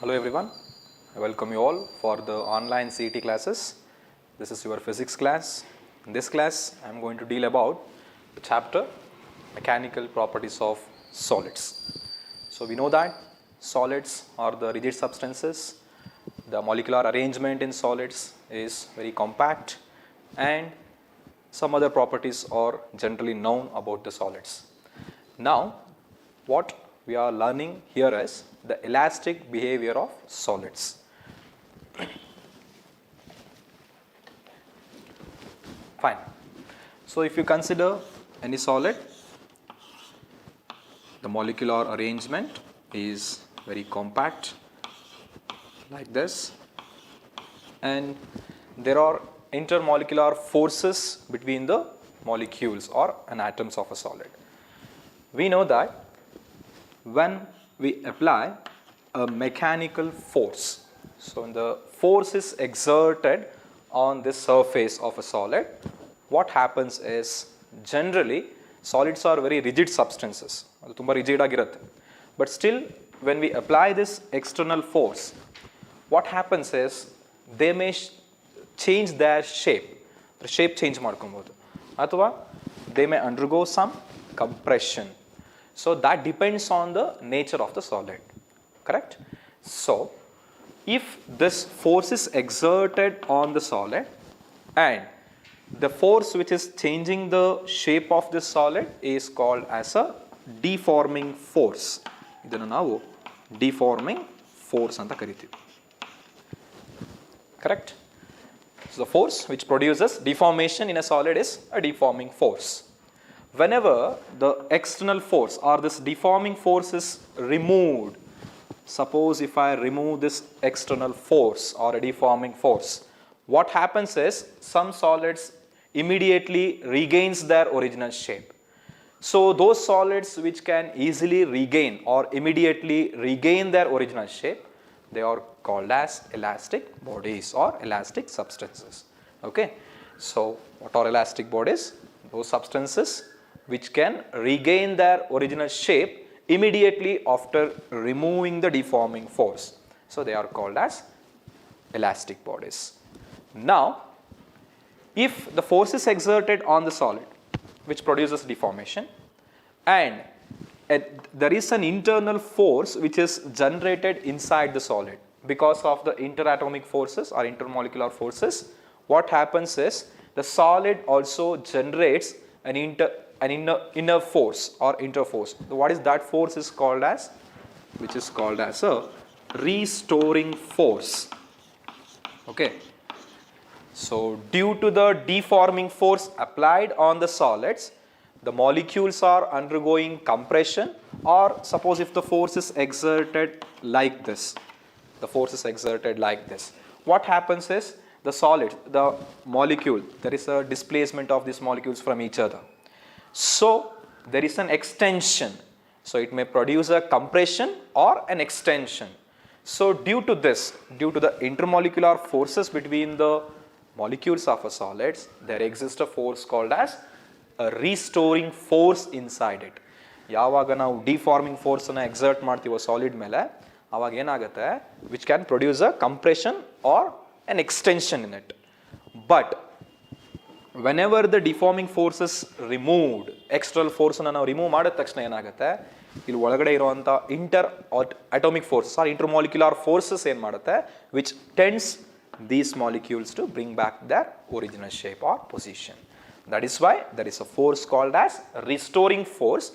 Hello everyone, I welcome you all for the online CET classes. This is your physics class. In this class, I am going to deal about the chapter Mechanical Properties of Solids. So we know that solids are the rigid substances. The molecular arrangement in solids is very compact and some other properties are generally known about the solids. Now, what we are learning here is the elastic behavior of solids. Fine. So, if you consider any solid, the molecular arrangement is very compact like this, and there are intermolecular forces between the molecules or atoms of a solid. We know that when we apply a mechanical force, so when the force is exerted on the surface of a solid, what happens is generally solids are very rigid substances, but still when we apply this external force, what happens is they may change their shape, the shape change ಮಾಡ್ಕೊಬಹುದು ಅಥವಾ they may undergo some compression. So that depends on the nature of the solid, correct? So if this force is exerted on the solid and the force which is changing the shape of this solid is called as a deforming force. ಇದನ್ನು ನಾವು deforming force ಅಂತ ಕರಿತೀವಿ, correct? So the force which produces deformation in a solid is a deforming force. Whenever the external force or this deforming force is removed, suppose if I remove this external force or a deforming force, what happens is some solids immediately regains their original shape. So those solids which can easily regain or immediately regain their original shape, they are called as elastic bodies or elastic substances. Okay, so what are elastic bodies? Those substances which can regain their original shape immediately after removing the deforming force. So they are called as elastic bodies. Now, if the force is exerted on the solid which produces deformation and there is an internal force which is generated inside the solid because of the interatomic forces or intermolecular forces, what happens is the solid also generates an inner force or interforce. What is that force is called as? Which is called as a restoring force. Okay. So due to the deforming force applied on the solids, the molecules are undergoing compression, or suppose if the force is exerted like this, the force is exerted like this, what happens is the solid, the molecule, there is a displacement of these molecules from each other. So there is an extension. So it may produce a compression or an extension. So due to this, due to the intermolecular forces between the molecules of a solids, there exists a force called as a restoring force inside it. ಯಾವಾಗ ನಾವು deforming force ಅನ್ನು exert ಮಾಡ್ತೀವೋ solid ಮೇಲೆ, ಆವಾಗ ಏನಾಗುತ್ತೆ, which can produce a compression or an extension in it. But whenever the deforming force is removed, external force ಅನ್ನು ನಾವು remove ಮಾಡಿದ ತಕ್ಷಣ ಏನಾಗುತ್ತೆ, ಇಲ್ಲಿ ಒಳಗಡೆ ಇರುವಂತ inter atomic force or intermolecular forces ಏನು ಮಾಡುತ್ತೆ, which tends these molecules to bring back their original shape or position. That is why there is a force called as restoring force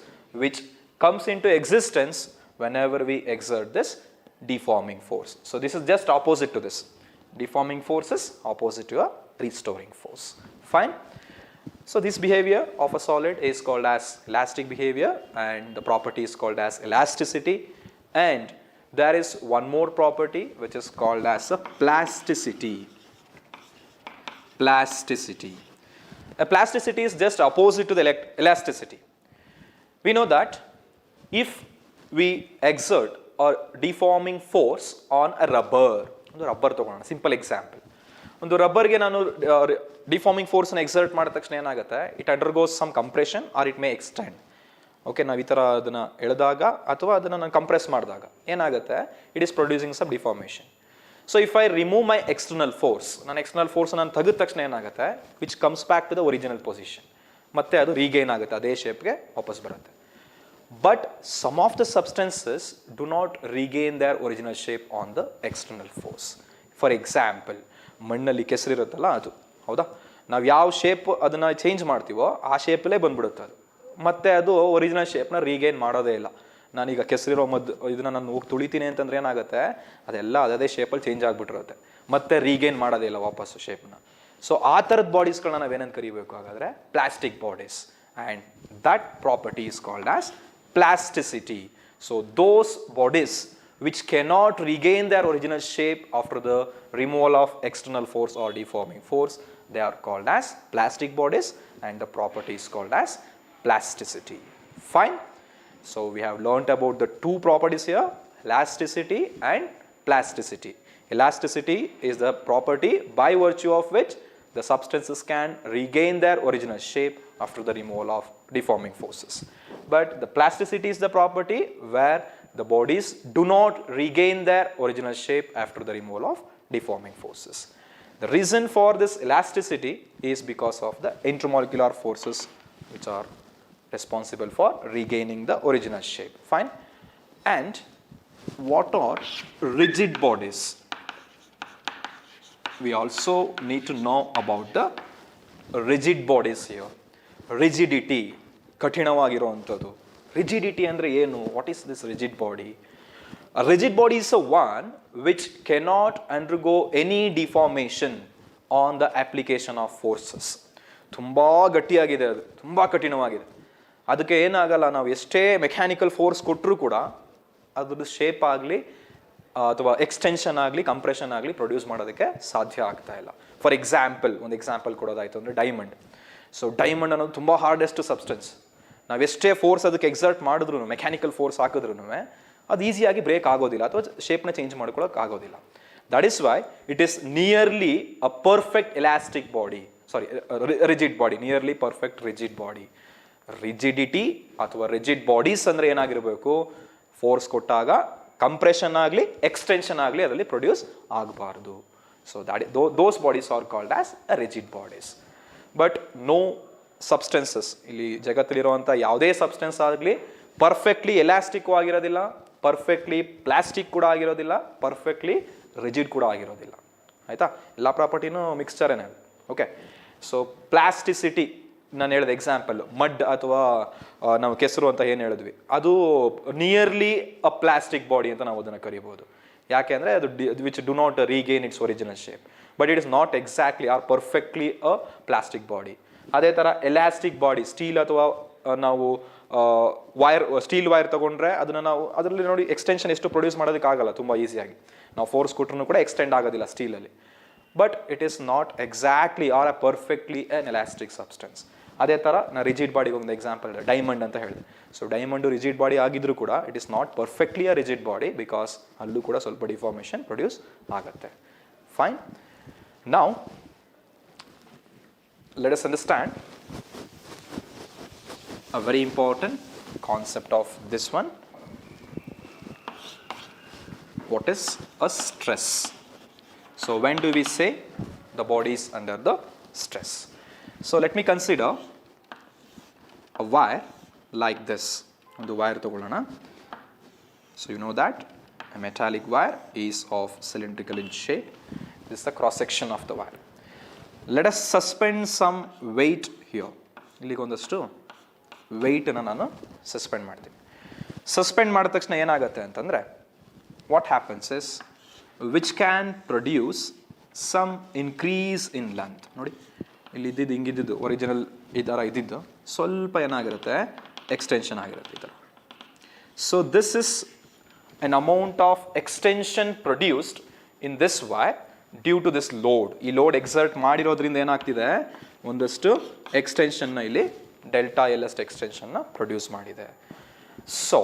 which comes into existence whenever we exert this deforming force. So this is just opposite to this. Deforming force is opposite to a restoring force. Fine. So this behavior of a solid is called as elastic behavior, and the property is called as elasticity, and there is one more property which is called as a plasticity. Plasticity. A plasticity is just opposite to the elasticity. We know that if we exert a deforming force on a rubber, simple example, ಒಂದು ರಬ್ಬರ್ಗೆ ನಾನು deforming ಫೋರ್ಸನ್ನು exert ಮಾಡಿದ ತಕ್ಷಣ ಏನಾಗುತ್ತೆ, it undergoes some compression or it may extend. Okay, ನಾವು ಈ ಥರ ಅದನ್ನು ಎಳೆದಾಗ ಅಥವಾ ಅದನ್ನು ನಾನು ಕಂಪ್ರೆಸ್ ಮಾಡಿದಾಗ ಏನಾಗುತ್ತೆ, it is producing some deformation. So if I remove my external force, ನಾನು ಎಕ್ಸ್ಟರ್ನಲ್ ಫೋರ್ಸ್ ನಾನು ತೆಗೆದ ತಕ್ಷಣ ಏನಾಗುತ್ತೆ, which comes back to the original position, ಮತ್ತೆ ಅದು ರೀಗೇನ್ ಆಗುತ್ತೆ, ಅದೇ ಶೇಪ್ಗೆ ವಾಪಸ್ ಬರುತ್ತೆ. But some of the substances do not regain their original shape on the external force. For example, ಮಣ್ಣಲ್ಲಿ ಕೆಸರಿರುತ್ತಲ್ಲ ಅದು, ಹೌದಾ, ನಾವು ಯಾವ ಶೇಪ್ ಅದನ್ನು ಚೇಂಜ್ ಮಾಡ್ತೀವೋ ಆ ಶೇಪಲ್ಲೇ ಬಂದ್ಬಿಡುತ್ತೆ ಅದು, ಮತ್ತೆ ಅದು ಒರಿಜಿನಲ್ ಶೇಪ್ನ ರೀಗೇನ್ ಮಾಡೋದೇ ಇಲ್ಲ. ನಾನೀಗ ಕೆಸರಿರೋ ಇದನ್ನ ನಾನು ಹೋಗಿ ತುಳಿತೀನಿ ಅಂತಂದ್ರೆ ಏನಾಗುತ್ತೆ, ಅದೆಲ್ಲ ಅದೇ ಶೇಪಲ್ಲಿ ಚೇಂಜ್ ಆಗಿಬಿಟ್ಟಿರುತ್ತೆ, ಮತ್ತೆ ರೀಗೇನ್ ಮಾಡೋದೇ ಇಲ್ಲ ವಾಪಸ್ಸು ಶೇಪ್ನ. ಸೊ ಆ ಥರದ ಬಾಡೀಸ್ಗಳನ್ನ ನಾವೇನಂತ ಕರಿಬೇಕು ಹಾಗಾದರೆ, plastic bodies. And that property is called as plasticity. So those bodies which cannot regain their original shape after the removal of external force or deforming force, they are called as plastic bodies, and the property is called as plasticity. Fine. So we have learnt about the two properties here, elasticity and plasticity. Elasticity is the property by virtue of which the substances can regain their original shape after the removal of deforming forces. But the plasticity is the property where the bodies do not regain their original shape after the removal of deforming forces. The reason for this elasticity is because of the intermolecular forces which are responsible for regaining the original shape. Fine. And what are rigid bodies? We also need to know about the rigid bodies here. Rigidity, ಕಠಿಣವಾಗಿರುವಂಥದ್ದು. Rigidity ಅಂದರೆ ಏನು? What is this rigid body? A rigid body is a one which cannot undergo any deformation on the application of forces. ತುಂಬ ಗಟ್ಟಿಯಾಗಿದೆ ಅದು, ತುಂಬ ಕಠಿಣವಾಗಿದೆ. ಅದಕ್ಕೆ ಏನಾಗಲ್ಲ, ನಾವು ಎಷ್ಟೇ ಮೆಕ್ಯಾನಿಕಲ್ ಫೋರ್ಸ್ ಕೊಟ್ಟರೂ ಕೂಡ ಅದ್ರದ್ದು ಶೇಪ್ ಆಗಲಿ ಅಥವಾ ಎಕ್ಸ್ಟೆನ್ಷನ್ ಆಗಲಿ ಕಂಪ್ರೆಷನ್ ಆಗಲಿ ಪ್ರೊಡ್ಯೂಸ್ ಮಾಡೋದಕ್ಕೆ ಸಾಧ್ಯ ಆಗ್ತಾ ಇಲ್ಲ. ಫಾರ್ ಎಕ್ಸಾಂಪಲ್, ಒಂದು ಎಕ್ಸಾಂಪಲ್ ಕೊಡೋದಾಯಿತು ಅಂದರೆ ಡೈಮಂಡ್. ಸೊ ಡೈಮಂಡ್ ಅನ್ನೋದು ತುಂಬ ಹಾರ್ಡೆಸ್ಟ್ ಸಬ್ಸ್ಟೆನ್ಸ್. ನಾವು ಎಷ್ಟೇ ಫೋರ್ಸ್ ಅದಕ್ಕೆ ಎಕ್ಸರ್ಟ್ ಮಾಡಿದ್ರು, ಮೆಕ್ಯಾನಿಕಲ್ ಫೋರ್ಸ್ ಹಾಕಿದ್ರು ಅದು ಈಸಿಯಾಗಿ ಬ್ರೇಕ್ ಆಗೋದಿಲ್ಲ ಅಥವಾ ಶೇಪ್ನ ಚೇಂಜ್ ಮಾಡ್ಕೊಳ್ಳೋಕೆ ಆಗೋದಿಲ್ಲ. That is why it is nearly a perfect elastic body, sorry rigid body, nearly perfect rigid body. Rigidity ಅಥವಾ ರಿಜಿಡ್ ಬಾಡೀಸ್ ಅಂದರೆ ಏನಾಗಿರಬೇಕು, ಫೋರ್ಸ್ ಕೊಟ್ಟಾಗ ಕಂಪ್ರೆಷನ್ ಆಗಲಿ ಎಕ್ಸ್ಟೆನ್ಷನ್ ಆಗಲಿ ಅದರಲ್ಲಿ ಪ್ರೊಡ್ಯೂಸ್ ಆಗಬಾರ್ದು. So those bodies are called as rigid bodies. But no substances, ಇಲ್ಲಿ ಜಗತ್ತಲ್ಲಿರುವಂಥ ಯಾವುದೇ ಸಬ್ಸ್ಟೆನ್ಸ್ ಆಗಲಿ ಪರ್ಫೆಕ್ಟ್ಲಿ ಎಲಾಸ್ಟಿಕ್ ಆಗಿರೋದಿಲ್ಲ, ಪರ್ಫೆಕ್ಟ್ಲಿ ಪ್ಲಾಸ್ಟಿಕ್ ಕೂಡ ಆಗಿರೋದಿಲ್ಲ, ಪರ್ಫೆಕ್ಟ್ಲಿ ರಿಜಿಡ್ ಕೂಡ ಆಗಿರೋದಿಲ್ಲ. ಆಯಿತಾ, ಎಲ್ಲ ಪ್ರಾಪರ್ಟಿನೂ ಮಿಕ್ಸ್ಚರೇನೆ. ಓಕೆ, ಸೊ ಪ್ಲಾಸ್ಟಿಸಿಟಿ ನಾನು ಹೇಳಿದೆ ಎಕ್ಸಾಂಪಲ್, ಮಡ್ ಅಥವಾ ನಾವು ಕೆಸರು ಅಂತ ಏನು ಹೇಳಿದ್ವಿ, ಅದು ನಿಯರ್ಲಿ ಅ ಪ್ಲಾಸ್ಟಿಕ್ ಬಾಡಿ ಅಂತ ನಾವು ಅದನ್ನು ಕರಿಬೋದು. ಯಾಕೆ ಅಂದರೆ ಅದು which do not regain its original shape, but it is not exactly R perfectly a plastic body. ಅದೇ ಥರ ಎಲಾಸ್ಟಿಕ್ ಬಾಡಿ, ಸ್ಟೀಲ್ ಅಥವಾ ನಾವು ವೈರ್, ಸ್ಟೀಲ್ ವೈರ್ ತೊಗೊಂಡ್ರೆ ಅದನ್ನು ನಾವು ಅದರಲ್ಲಿ ನೋಡಿ ಎಕ್ಸ್ಟೆನ್ಷನ್ ಎಷ್ಟು ಪ್ರೊಡ್ಯೂಸ್ ಮಾಡೋದಕ್ಕಾಗಲ್ಲ ತುಂಬ ಈಸಿಯಾಗಿ, ನಾವು ಫೋರ್ಸ್ ಕೊಟ್ಟರು ಕೂಡ ಎಕ್ಸ್ಟೆಂಡ್ ಆಗೋದಿಲ್ಲ ಸ್ಟೀಲಲ್ಲಿ. But it is not exactly or a perfectly an elastic substance. ಅದೇ ಥರ ನಾನು ರಿಜಿಡ್ ಬಾಡಿಗೆ ಒಂದು ಎಕ್ಸಾಂಪಲ್ ಡೈಮಂಡ್ ಅಂತ ಹೇಳಿದೆ. ಸೊ ಡೈಮಂಡು ರಿಜಿಡ್ ಬಾಡಿ ಆಗಿದ್ರೂ ಕೂಡ it is not perfectly a rigid body, because ಅಲ್ಲೂ ಕೂಡ ಸ್ವಲ್ಪ ಡಿಫಾರ್ಮೇಷನ್ ಪ್ರೊಡ್ಯೂಸ್ ಆಗುತ್ತೆ. Fine. Now let us understand a very important concept of this one. What is a stress? So when do we say the body is under the stress? So let me consider a wire like this. ಒಂದು wire ತಗೊಳ್ಳೋಣ. So you know that a metallic wire is of cylindrical in shape. This is the cross section of the wire. Let us suspend some weight here. ಇಲ್ಲಿಗೆ ಒಂದಷ್ಟು ವೆಯ್ಟನ್ನು ನಾನು suspend ಮಾಡ್ತೀನಿ. Suspend ಮಾಡಿದ ತಕ್ಷಣ ಏನಾಗುತ್ತೆ ಅಂತಂದರೆ, what happens is which can produce some increase in length. ನೋಡಿ ಇಲ್ಲಿ ಇದ್ದಿದ್ದು ಹಿಂಗಿದ್ದು ಒರಿಜಿನಲ್ ಈ ಥರ ಇದ್ದಿದ್ದು ಸ್ವಲ್ಪ ಏನಾಗಿರುತ್ತೆ, ಎಕ್ಸ್ಟೆನ್ಷನ್ ಆಗಿರುತ್ತೆ ಈ ಥರ. So this is an amount of extension produced in this wire due to this load. ಈ ಲೋಡ್ ಎಕ್ಸರ್ಟ್ ಮಾಡಿರೋದ್ರಿಂದ ಏನಾಗ್ತಿದೆ, ಒಂದಷ್ಟು ಎಕ್ಸ್ಟೆನ್ಷನ್ನ ಇಲ್ಲಿ ಡೆಲ್ಟಾ ಎಲ್ ಅಷ್ಟು ಎಕ್ಸ್ಟೆನ್ಷನ್ನ ಪ್ರೊಡ್ಯೂಸ್ ಮಾಡಿದೆ. So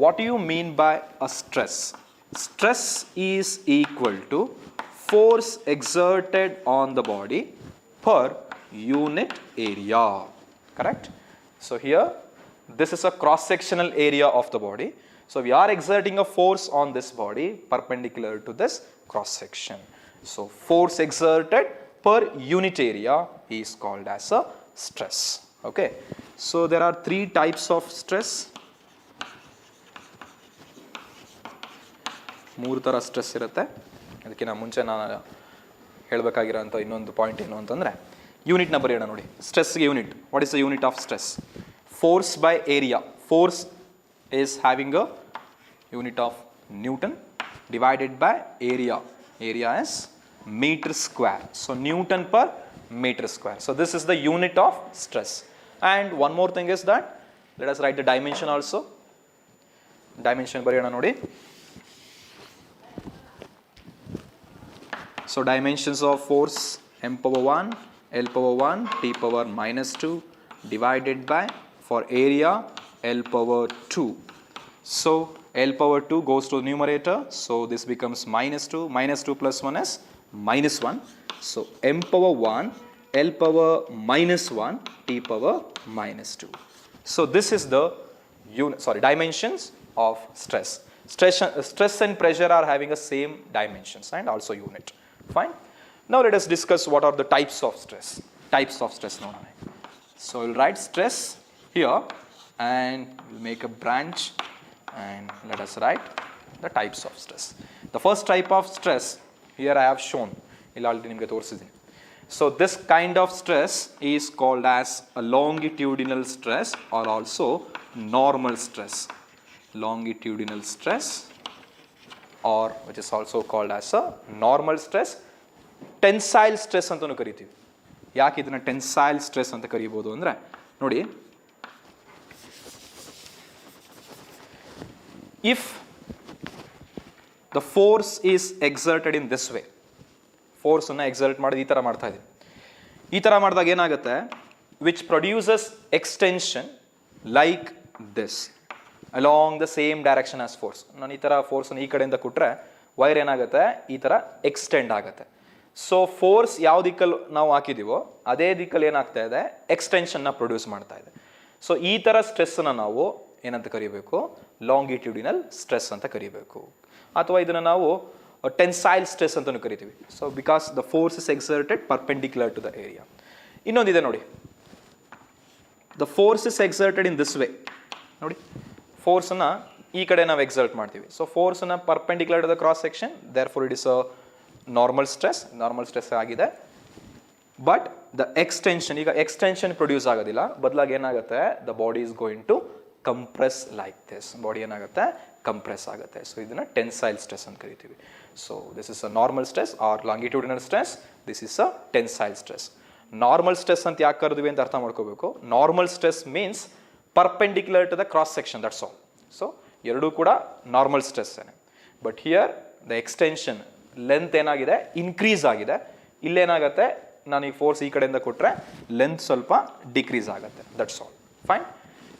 what you mean by a stress? Stress is equal to force exerted on the body per unit area. Correct? So here This is a cross-sectional area of the body. So we are exerting a force on this body perpendicular to this cross-section. So force exerted per unit area is called as a stress. Okay. So there are three types of stress. ಮೂರು ಥರ stress ಇರುತ್ತೆ. ಅದಕ್ಕಿಂತ ಮುಂಚೆ ನಾನು ಹೇಳಬೇಕಾಗಿರೋಂಥ ಇನ್ನೊಂದು point ಏನು ಅಂತಂದರೆ ಯೂನಿಟ್ನ ಬರೆಯೋಣ ನೋಡಿ. ಸ್ಟ್ರೆಸ್ಗೆ unit. What is the unit of stress? Force by area. Force is having a unit of Newton divided by area. Area is meter square. So Newton per meter square. So this is the unit of stress. And one more thing is that let us write the dimension also. Dimension bariyana nodi. So dimensions of force: m power 1, l power 1, t power minus 2 divided by, for area, L power 2. So L power 2 goes to the numerator. So this becomes minus 2. Minus 2 plus 1 is minus 1. So M power 1, L power minus 1, T power minus 2. So this is the dimensions of stress. Stress and pressure are having the same dimensions and also unit. Fine. Now let us discuss what are the types of stress. Types of stress. So we'll write stress here and we'll make a branch and let us write the types of stress. The first type of stress here I have shown. So this kind of stress is called as a longitudinal stress or also normal stress. Longitudinal stress, or which is also called as a normal stress. Tensile stress ಅಂತನೂ ಕರಿತೀವಿ. ಯಾಕೆ ಇದನ್ನ tensile stress ಅಂತ ಕರಿಬಹುದು ಅಂದ್ರೆ ನೋಡಿ, if the force is exerted in this way, force ಅನ್ನು exert ಮಾಡೋದು ಈ ತರ ಮಾಡ್ತಾ ಇದೀವಿ. ಈ ತರ ಮಾಡಿದಾಗ ಏನಾಗುತ್ತೆ, which produces extension like this along the same direction as force. ನಾನು ಈ ತರ ಫೋರ್ಸ್ ಅನ್ನು ಈ ಕಡೆಯಿಂದ ಕೊಟ್ರೆ ವೈರ್ ಏನಾಗುತ್ತೆ, ಈ ತರ ಎಕ್ಸ್ಟೆಂಡ್ ಆಗುತ್ತೆ. ಸೊ ಫೋರ್ಸ್ ಯಾವ ದಿಕ್ಕಲ್ಲಿ ನಾವು ಹಾಕಿದೀವೋ ಅದೇ ದಿಕ್ಕಲ್ಲಿ ಏನಾಗ್ತಾ ಇದೆ, ಎಕ್ಸ್ಟೆನ್ಷನ್ನ ಪ್ರೊಡ್ಯೂಸ್ ಮಾಡ್ತಾ ಇದೆ. ಸೊ ಈ ತರ ಸ್ಟ್ರೆಸ್ನ ನಾವು ಏನಂತ ಕರಿಬೇಕು, ಲಾಂಗಿಟ್ಯೂಡಿನಲ್ ಸ್ಟ್ರೆಸ್ ಅಂತ ಕರಿಬೇಕು. ಅಥವಾ ಇದನ್ನ ನಾವು ಟೆನ್ಸೈಲ್ ಸ್ಟ್ರೆಸ್ ಅಂತಲೂ ಕರಿತೀವಿ. So because the force is exerted perpendicular to the area. ಇನ್ನೊಂದಿದೆ ನೋಡಿ, the force is exerted in this way. ನೋಡಿ, ಫೋರ್ಸನ್ನ ಈ ಕಡೆ ನಾವು ಎಕ್ಸರ್ಟ್ ಮಾಡ್ತೀವಿ. ಸೊ ಫೋರ್ಸನ್ನ perpendicular to the cross section, therefore it is a normal stress. Normal stress ಆಗಿದೆ. ಬಟ್ ದ ಎಕ್ಸ್ಟೆನ್ಷನ್, ಈಗ ಎಕ್ಸ್ಟೆನ್ಷನ್ ಪ್ರೊಡ್ಯೂಸ್ ಆಗೋದಿಲ್ಲ, ಬದಲಾಗಿ ಏನಾಗುತ್ತೆ, the body is going to compress like this. Body ಏನಾಗುತ್ತೆ, ಕಂಪ್ರೆಸ್ ಆಗುತ್ತೆ. So ಇದನ್ನ tensile stress ಅಂತ ಕರಿತೀವಿ. So this is a normal stress or longitudinal stress. This is a tensile stress. Normal stress ಅಂತ ಯಾಕೆ ಕರೆದ್ವಿ ಅಂತ ಅರ್ಥ ಮಾಡ್ಕೋಬೇಕು. Normal stress means perpendicular to the cross section, that's all. So ಎರಡೂ ಕೂಡ ನಾರ್ಮಲ್ ಸ್ಟ್ರೆಸ್ ಏನೆ. But here the extension length ಏನಾಗಿದೆ, ಇನ್ಕ್ರೀಸ್ ಆಗಿದೆ. ಇಲ್ಲೇನಾಗುತ್ತೆ, ನಾನು ಈ ಫೋರ್ಸ್ ಈ ಕಡೆಯಿಂದ ಕೊಟ್ಟರೆ ಲೆಂತ್ ಸ್ವಲ್ಪ ಡಿಕ್ರೀಸ್ ಆಗುತ್ತೆ, that's all. Fine.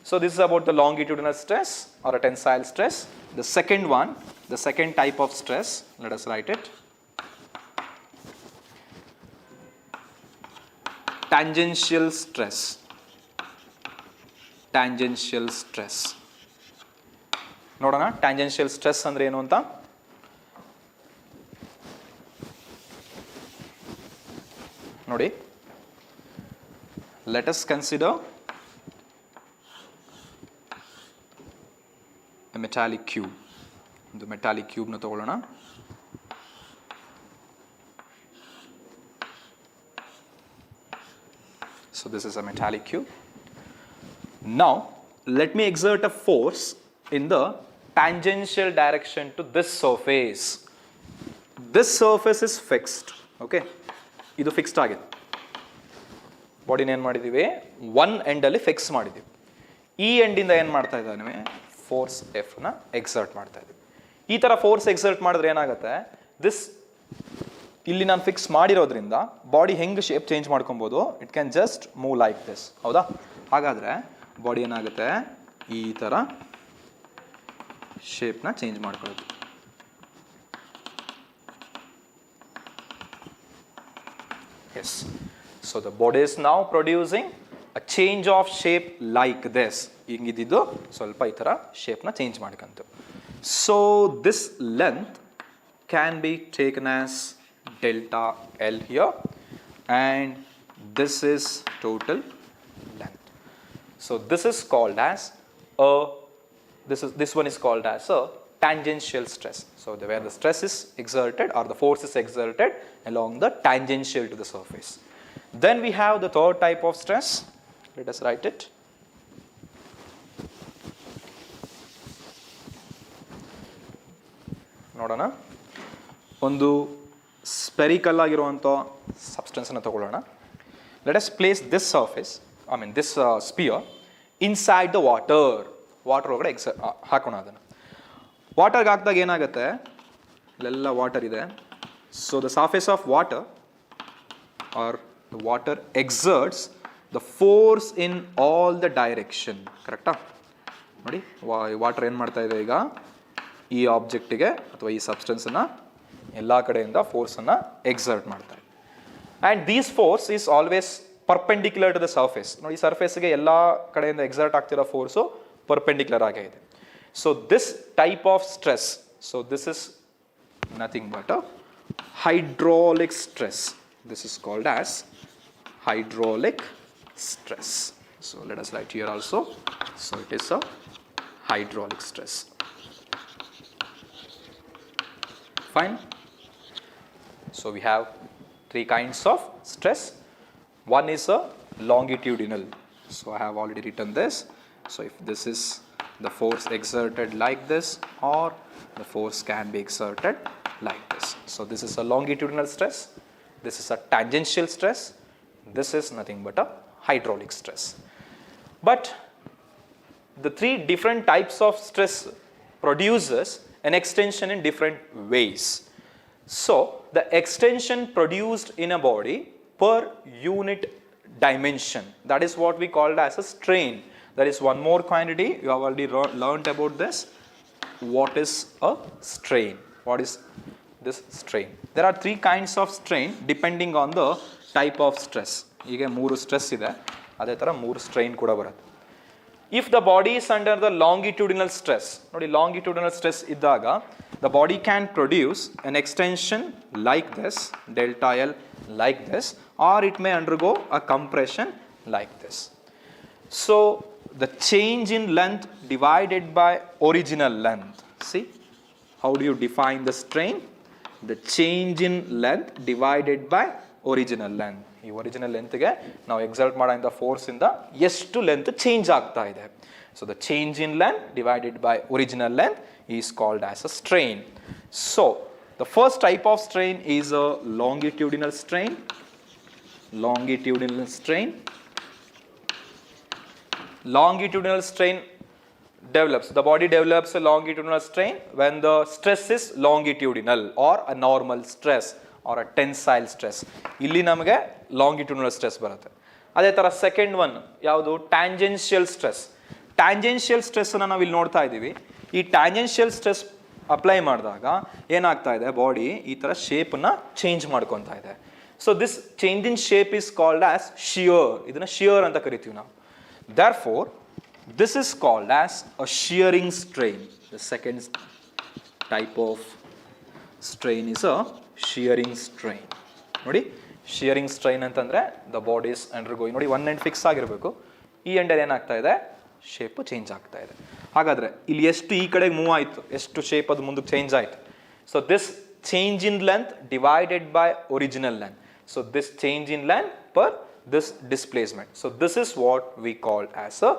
So this is about the longitudinal stress or a tensile stress. The second one, the second type of stress, let us write it. Tangential stress. Tangential stress. ನೋಡೋಣ tangential stress ಅಂದ್ರೆ ಏನು ಅಂತ. ನೋಡಿ, let us consider a metallic cube. ಒಂದು metallic ಕ್ಯೂಬ್ನ ತಗೊಳ್ಳೋಣ. So this is a metallic cube. Now let me exert a force in the tangential direction to this surface. This surface is fixed. Okay, ಇದು fixed ಆಗಿದೆ. ಬಾಡಿನ ಏನು ಮಾಡಿದ್ದೀವಿ, one ಎಂಡಲ್ಲಿ fix ಮಾಡಿದ್ದೀವಿ. ಈ ಎಂಡಿಂದ ಏನು ಮಾಡ್ತಾ ಇದ್ದಾನೆ, ಫೋರ್ಸ್ ಎಫ್ನ ಎಕ್ಸರ್ಟ್ ಮಾಡ್ತಾ ಇದ್ದೀವಿ. ಈ ಥರ ಫೋರ್ಸ್ ಎಕ್ಸರ್ಟ್ ಮಾಡಿದ್ರೆ ಏನಾಗುತ್ತೆ, ದಿಸ್ ಇಲ್ಲಿ ನಾನು ಫಿಕ್ಸ್ ಮಾಡಿರೋದ್ರಿಂದ ಬಾಡಿ ಹೆಂಗೆ ಶೇಪ್ ಚೇಂಜ್ ಮಾಡ್ಕೊಬೋದು, it can just move like this. ಹೌದಾ? ಹಾಗಾದರೆ ಬಾಡಿ ಏನಾಗುತ್ತೆ, ಈ ಥರ ಶೇಪ್ನ ಚೇಂಜ್ ಮಾಡ್ಕೊಳ್ಳೋದು. Yes. So the body is now producing a change of shape like this. ಹಿಂಗಿದ್ದು ಸ್ವಲ್ಪ ಈ ಥರ ಶೇಪ್ನ ಚೇಂಜ್ ಮಾಡ್ಕೊಂತು. So this length can be taken as delta L here, and this is total length. So this is called as this one is called as a tangential stress. So where the stress is exerted or the force is exerted along the tangential to the surface. Then we have the third type of stress. Let us write it. ನೋಡೋಣ. ಒಂದು spherical ಆಗಿರುವಂಥ ಸಬ್ಸ್ಟೆನ್ಸನ್ನು ತಗೊಳ್ಳೋಣ. Let us place this surface, this sphere inside the water ಒಳಗಡೆ ಹಾಕೋಣ. ಅದನ್ನು ವಾಟರ್ಗೆ ಹಾಕಿದಾಗ ಏನಾಗುತ್ತೆ, ಇಲ್ಲೆಲ್ಲ ವಾಟರ್ ಇದೆ. So the surface of water or the water exerts the force in all the direction. ಕರೆಕ್ಟಾ? ನೋಡಿ, ವಾಟರ್ ಏನು ಮಾಡ್ತಾ ಇದೆ ಈಗ, ಈ ಆಬ್ಜೆಕ್ಟಿಗೆ ಅಥವಾ ಈ ಸಬ್ಸ್ಟೆನ್ಸನ್ನು ಎಲ್ಲ ಕಡೆಯಿಂದ ಫೋರ್ಸನ್ನು ಎಕ್ಸರ್ಟ್ ಮಾಡ್ತಾ ಇದೆ. And these force is always perpendicular to the surface. ನೋಡಿ, ಈ ಸರ್ಫೇಸ್ಗೆ ಎಲ್ಲ ಕಡೆಯಿಂದ ಎಕ್ಸರ್ಟ್ ಆಗ್ತಿರೋ ಫೋರ್ಸು ಪರ್ಪೆಂಡಿಕ್ಯುಲರ್ ಆಗೇ ಇದೆ. So this type of stress, so this is nothing but a hydraulic stress. This is called as hydraulic stress. So let us write here also. So it is a hydraulic stress. Fine. So we have three kinds of stress. One is a longitudinal. So I have already written this. So if this is the force exerted like this, or the force can be exerted like this. So this is a longitudinal stress. This is a tangential stress. This is nothing but a hydraulic stress. But the three different types of stress produces an extension in different ways. So the extension produced in a body per unit dimension, that is what we call as a strain. There is one more quantity, you have already learnt about this. What is a strain? What is this strain? There are three kinds of strain depending on the type of stress. ಈಗ 3 stress ಇದೆ, ಅದೇ ಥರ 3 strain ಕೂಡ ಬರುತ್ತೆ. If the body is under the longitudinal stress, ನೋಡಿ longitudinal stress ಇದ್ದಾಗ the body can produce an extension like this, delta L like this, or it may undergo a compression like this. So the change in length divided by original length. See, how do you define the strain? The change in length divided by original length. ಈ original ಲೆಂತ್ಗೆ ನಾವು exert ಮಾಡೋಂಥ ಫೋರ್ಸಿಂದ ಎಷ್ಟು length change ಆಗ್ತಾ ಇದೆ. So the change in length divided by original length is called as a strain. So the first type of strain is a longitudinal strain. Longitudinal strain. Longitudinal strain develops. The body develops a longitudinal strain when the stress is longitudinal or a normal stress or a tensile stress. ಇಲ್ಲಿ ನಮಗೆ longitudinal stress ಬರುತ್ತೆ. ಅದೇ ಥರ second one ಯಾವುದು, tangential stress. Tangential ಸ್ಟ್ರೆಸ್ಸನ್ನು ನಾವು ಇಲ್ಲಿ ನೋಡ್ತಾ ಇದ್ದೀವಿ. ಈ ಟ್ಯಾಂಜೆನ್ಷಿಯಲ್ ಸ್ಟ್ರೆಸ್ ಅಪ್ಲೈ ಮಾಡಿದಾಗ ಏನಾಗ್ತಾ ಇದೆ, ಬಾಡಿ ಈ ಥರ ಶೇಪನ್ನು ಚೇಂಜ್ ಮಾಡ್ಕೊತಾ ಇದೆ. So this change in shape is called as shear. ಇದನ್ನು ಶಿಯರ್ ಅಂತ ಕರಿತೀವಿ ನಾವು. Therefore, this is called as a shearing strain. The second type of strain is a shearing strain. ನೋಡಿ, shearing strain ಅಂತಂದರೆ the body is undergoing, ನೋಡಿ one end fix ಆಗಿರಬೇಕು, ಈ ಎಂಡಲ್ಲಿ ಏನಾಗ್ತಾ ಇದೆ, ಶೇಪು ಚೇಂಜ್ ಆಗ್ತಾ ಇದೆ. ಹಾಗಾದರೆ ಇಲ್ಲಿ ಎಷ್ಟು ಈ ಕಡೆಗೆ ಮೂವ್ ಆಯಿತು, ಎಷ್ಟು ಶೇಪ್ ಅದು ಮುಂದಕ್ಕೆ ಚೇಂಜ್ ಆಯಿತು. So this change in length divided by original length. So this change in length per this displacement. So this is what we call as a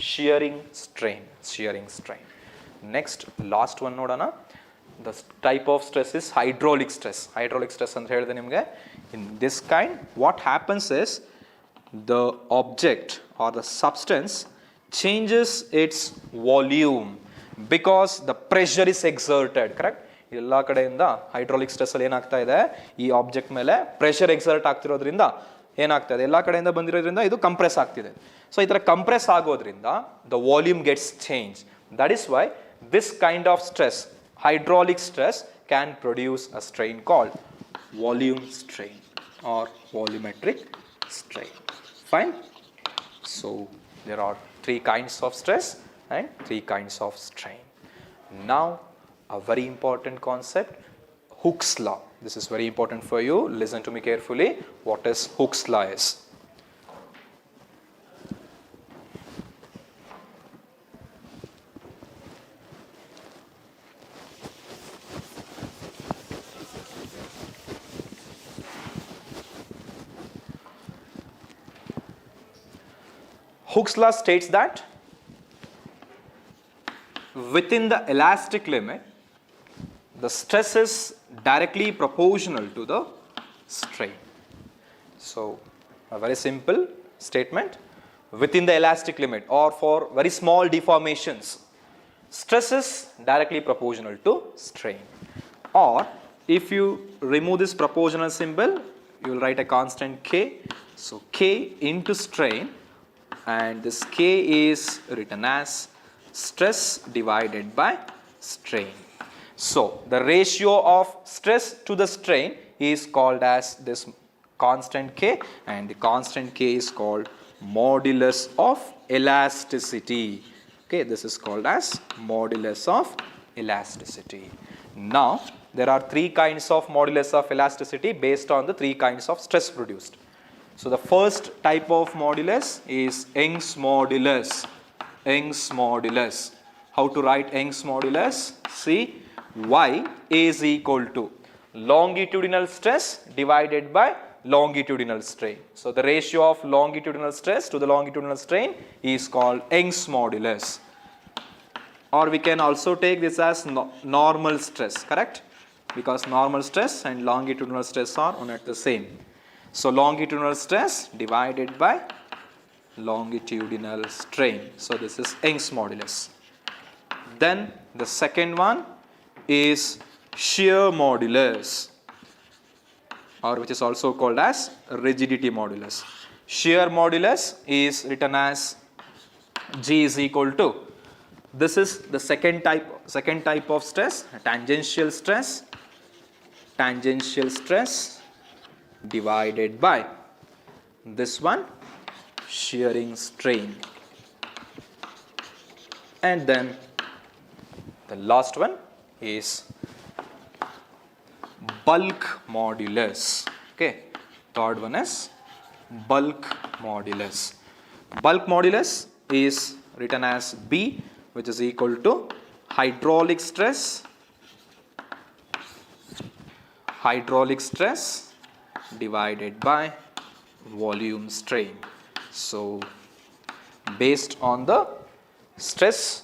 shearing strain. Shearing strain. Next, last one nodana. The type of stress is hydraulic stress. Hydraulic stress ಅಂತ ಹೇಳಿದೆ ನಿಮಗೆ. In this kind, what happens is the object or the substance changes its volume because the pressure is exerted. Correct? ಎಲ್ಲ ಕಡೆಯಿಂದ hydraulic stress ಅಲ್ಲಿ ಏನಾಗ್ತಾ ಇದೆ, ಈ object ಮೇಲೆ ಪ್ರೆಷರ್ ಎಕ್ಸರ್ಟ್ ಆಗ್ತಿರೋದ್ರಿಂದ ಏನಾಗ್ತದೆ, ಎಲ್ಲ ಕಡೆಯಿಂದ ಬಂದಿರೋದ್ರಿಂದ ಇದು ಕಂಪ್ರೆಸ್ ಆಗ್ತಿದೆ. ಸೊ ಈ ಥರ ಕಂಪ್ರೆಸ್ ಆಗೋದ್ರಿಂದ the volume gets change. That is why this kind of stress, hydraulic stress, can produce a strain called volume strain or volumetric strain. Fine. So there are 3 kinds of stress and 3 kinds of strain. Now, a very important concept, Hooke's law. This is very important for you. Listen to me carefully. What is Hooke's law is? Hooke's law states that within the elastic limit, the stress is directly proportional to the strain. So, a very simple statement, within the elastic limit or for very small deformations, stress is directly proportional to strain. Or if you remove this proportional symbol, you will write a constant K. So, K into strain, and this K is written as stress divided by strain. So, the ratio of stress to the strain is called as this constant K, and the constant K is called modulus of elasticity. Okay, this is called as modulus of elasticity. Now, there are 3 kinds of modulus of elasticity based on the 3 kinds of stress produced. So, the first type of modulus is Young's modulus. Young's modulus. How to write Young's modulus? See, Y is equal to longitudinal stress divided by longitudinal strain. So, the ratio of longitudinal stress to the longitudinal strain is called Young's modulus. Or we can also take this as normal stress, correct? Because normal stress and longitudinal stress are one and the same. So, longitudinal stress divided by longitudinal strain. So, this is Young's modulus. Then the second one is shear modulus, or which is also called as rigidity modulus. Shear modulus is written as G is equal to, this is the second type of stress, tangential stress divided by this one, shearing strain. And then the last one is bulk modulus. Okay, third one is bulk modulus. Bulk modulus is written as B, which is equal to hydraulic stress divided by volume strain. So, based on the stress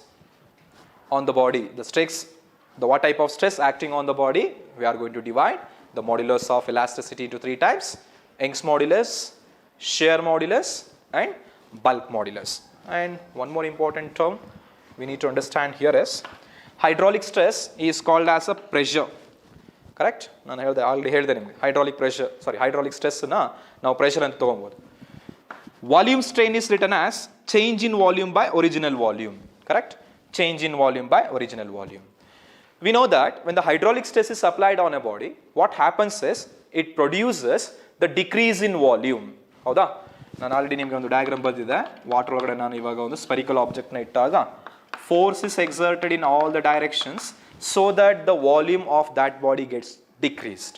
on the body, what type of stress acting on the body, we are going to divide the modulus of elasticity into 3 types: Young's modulus, shear modulus, and bulk modulus. And one more important term we need to understand here is hydraulic stress is called as a pressure. Correct? ನಾನು already ಹೇಳಿದೆ ನಿಮಗೆ hydraulic stress ನಾವು pressure ಅಂತ ತಗೊಳ್ಬಹುದು. Volume strain is written as change in volume by original volume. Correct? Change in volume by original volume. We know that when the hydraulic stress is applied on a body, what happens is it produces the decrease in volume. ಹೌದಾ? ನಾನು already ನಿಮಗೆ ಒಂದು diagram ಬರೆದಿದ್ದೆ. Water ಒಳಗಡೆ ನಾನು ಇವಾಗ ಒಂದು spherical ಆಬ್ಜೆಕ್ಟ್ನ ಇಟ್ಟಾಗ force is exerted in all the directions so that the volume of that body gets decreased.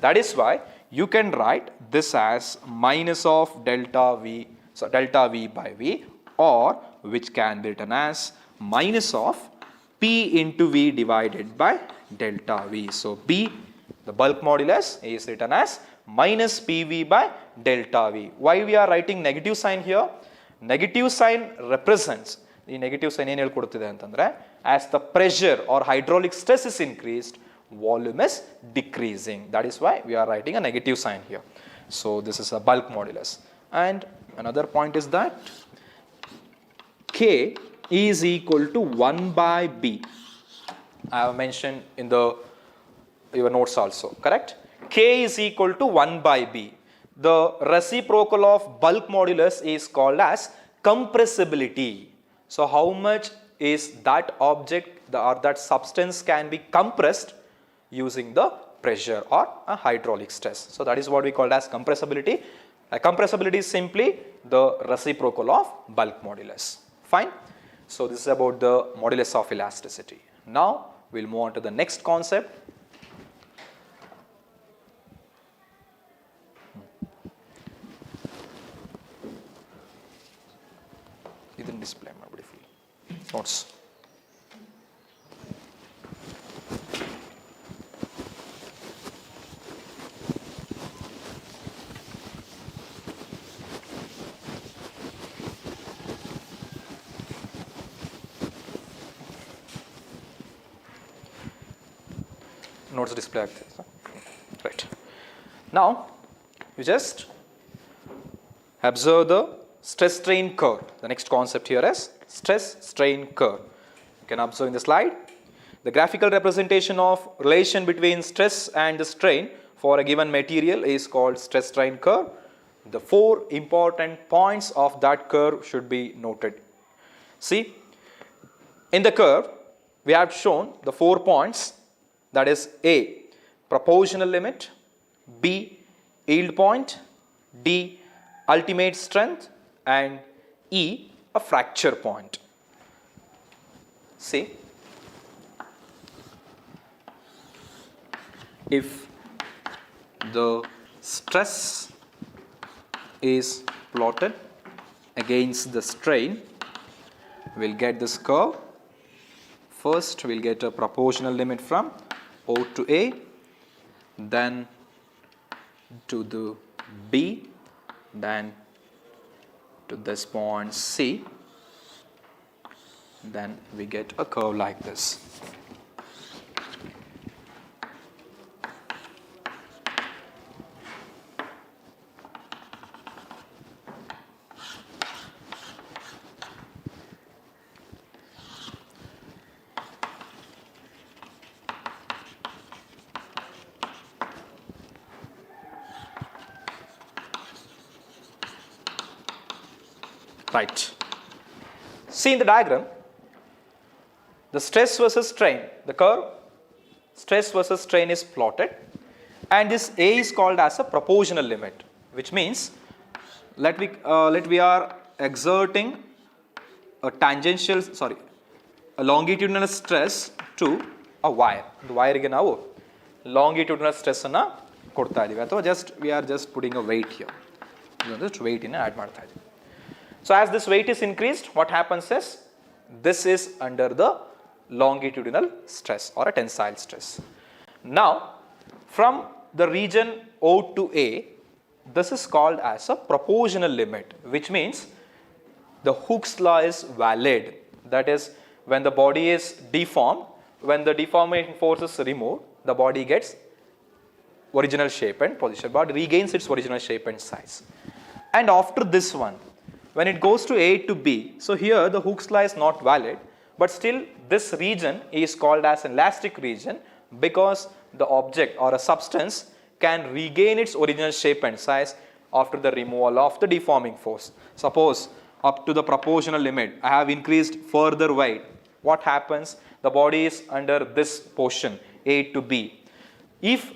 That is why you can write this as minus of delta V by V, or which can be written as minus of P into V divided by delta V. So, P, the bulk modulus, is written as minus PV by delta V. Why we are writing negative sign here? Negative sign represents, the negative sign ಏನು ಹೇಳ್ಕೊಡ್ತಿದೆ ಅಂತಂದ್ರೆ, as the pressure or hydraulic stress is increased, volume is decreasing. That is why we are writing a negative sign here. So, this is a bulk modulus. And another point is that K is equal to 1 by B. I have mentioned in your notes also, correct? K is equal to 1 by B. The reciprocal of bulk modulus is called as compressibility. So, how much is that object or that substance can be compressed using the pressure or a hydraulic stress. So, that is what we call as compressibility. Compressibility is simply the reciprocal of bulk modulus. Fine. So this is about the modulus of elasticity. Now we'll move on to the next concept. Idin display ಮಾಡ್ಬಿಡಿ notes. Notes display ಆಗ್ತಿದೆ. Right. Now you just observe the stress strain curve. The next concept here is stress strain curve. You can observe in the slide. The graphical representation of relation between stress and the strain for a given material is called stress strain curve. The 4 important points of that curve should be noted. See, in the curve we have shown the 4 points, that is A, proportional limit, B, yield point, D, ultimate strength, and E, a fracture point. See, if the stress is plotted against the strain, we'll get this curve. First we'll get a proportional limit from O to A, then to the B, then to this point C, then we get a curve like this. Right. See in the diagram, the stress versus strain, the curve stress versus strain is plotted, and this A is called as a proportional limit, which means let we are exerting a longitudinal stress to a wire. The wire ಗೆ ನಾವು longitudinal stress ಅನ್ನು ಕೊಡ್ತಾ ಇದೀವಿ, ಅಥವಾ we are just putting a weight here. just weight ಅನ್ನು add ಮಾಡ್ತಾ ಇದೀವಿ. So as this weight is increased, what happens is this is under the longitudinal stress or a tensile stress. Now from the region O to A, this is called as a proportional limit, which means the Hooke's law is valid. That is, when the body is deformed, when the deformation force is removed, the body gets original shape and position, body regains its original shape and size. And after this one, when it goes to A to B, so here the Hooke's law is not valid, but still this region is called as an elastic region because the object or a substance can regain its original shape and size after the removal of the deforming force. Suppose up to the proportional limit, I have increased further weight. What happens? The body is under this portion, A to B. If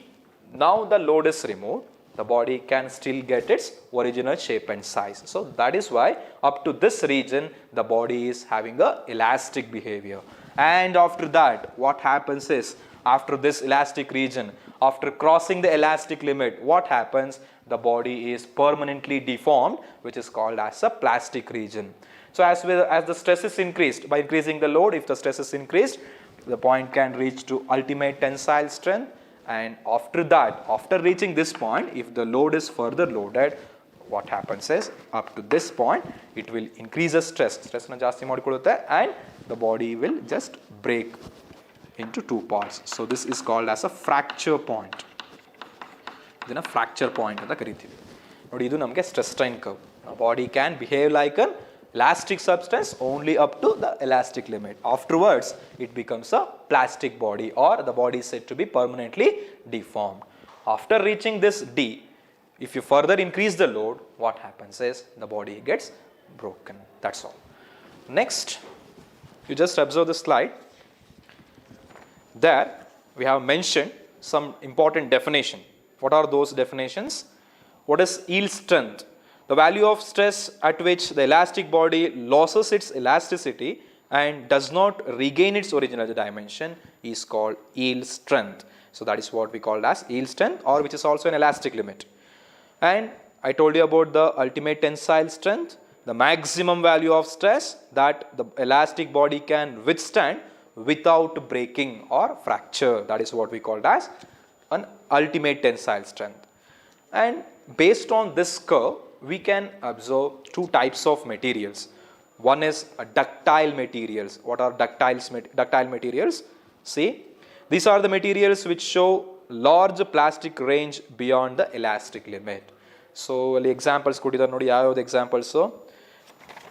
now the load is removed, the body can still get its original shape and size. So that is why up to this region the body is having a elastic behavior. And after that, what happens is, after this elastic region, after crossing the elastic limit, what happens? The body is permanently deformed, which is called as a plastic region. So as the stress is increased, by increasing the load, if the stress is increased, the point can reach to ultimate tensile strength. And after that, after reaching this point, if the load is further loaded, what happens is, up to this point, it will increase the stress. Stress na ಜಾಸ್ತಿ ಮಾಡಿಕೊಳ್ಳುತ್ತೆ, and the body will just break into 2 parts. So this is called as a fracture point. ಇದನ್ನ fracture point ಅಂತ ಕರಿತೀವಿ. ನೋಡಿ, ಇದು ನಮಗೆ stress strain curve. A body can behave like an elastic substance only up to the elastic limit. Afterwards, it becomes a plastic body, or the body is said to be permanently deformed. After reaching this D, if you further increase the load, what happens is the body gets broken. That's all. Next, you just observe the slide. There we have mentioned some important definition. What are those definitions? What is yield strength? The value of stress at which the elastic body loses its elasticity and does not regain its original dimension is called yield strength. So that is what we call as yield strength, or which is also an elastic limit. And I told you about the ultimate tensile strength, the maximum value of stress that the elastic body can withstand without breaking or fracture. That is what we call as an ultimate tensile strength. And based on this curve, we can observe two types of materials. One is ductile materials. What are ductile materials? See, these are the materials which show large plastic range beyond the elastic limit. So, the examples the examples. So,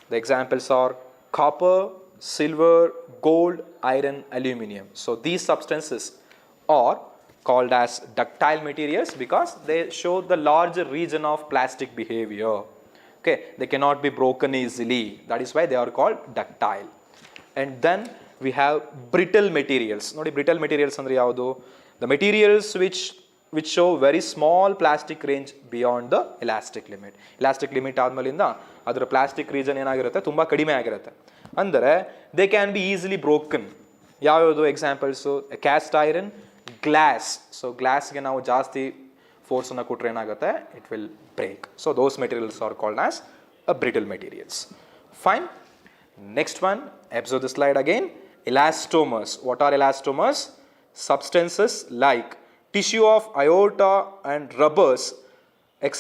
the examples are copper, silver, gold, iron, aluminium. So, these substances are called as ductile materials because they show the large region of plastic behavior. Okay, they cannot be broken easily. That is why they are called ductile. And then we have brittle materials. Nodi brittle materials andre yavudu? The materials which show very small plastic range beyond the elastic limit. Elastic limit ಆದ್ಮೇಲಿಂದ ಅದರ plastic region ಏನಾಗಿರುತ್ತೆ ತುಂಬಾ ಕಡಿಮೆ ಆಗಿರುತ್ತೆ. ಅಂದರೆ they can be easily broken. ಯಾವ್ಯಾವುದು examples? Cast iron, glass. So glass ಗೆ ನಾವು ಜಾಸ್ತಿ force ಅನ್ನು ಕೊಟ್ರೆ ಏನಾಗುತ್ತೆ? It will break. So those materials are called as brittle materials. Fine. Next one, observe the slide again. Elastomers. What are elastomers? Substances like tissue of aorta and rubbers, etc.,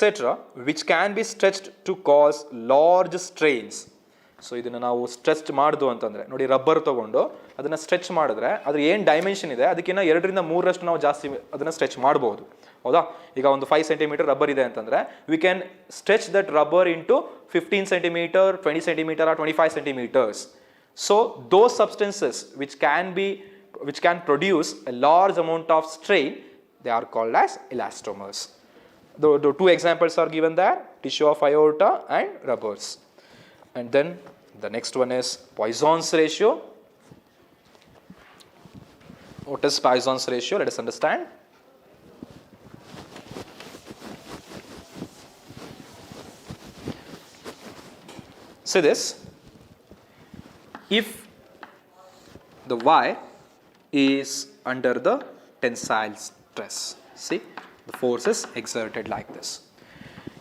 which can be stretched to cause large strains. So ಇದನ್ನ ನಾವು stretch ಮಾಡಿದ್ವು ಅಂತಂದ್ರೆ ನೋಡಿ rubber ತಗೊಂಡು ಅದನ್ನ stretch ಮಾಡಿದ್ರೆ ಅದ್ರ ಏನು ಡೈಮೆನ್ಷನ್ ಇದೆ ಅದಕ್ಕಿಂತ 2 ರಿಂದ 3 ರಷ್ಟು ನಾವು ಜಾಸ್ತಿ ಅದನ್ನ ಸ್ಟ್ರೆಚ್ ಮಾಡಬಹುದು. ಹೌದಾ? ಈಗ ಒಂದು 5 ಸೆಂಟಿಮೀಟರ್ ರಬ್ಬರ್ ಇದೆ ಅಂತಂದ್ರೆ we can stretch that rubber into 15 centimeter, 20 centimeter or 25 centimeters. So those substances which can produce a large amount of strain, they are called as elastomers. The two examples are given there, tissue of aorta and rubbers. And then the next one is Poisson's ratio. What is Poisson's ratio? Let us understand. See this. If the Y is under the tensile stress, see, the force is exerted like this.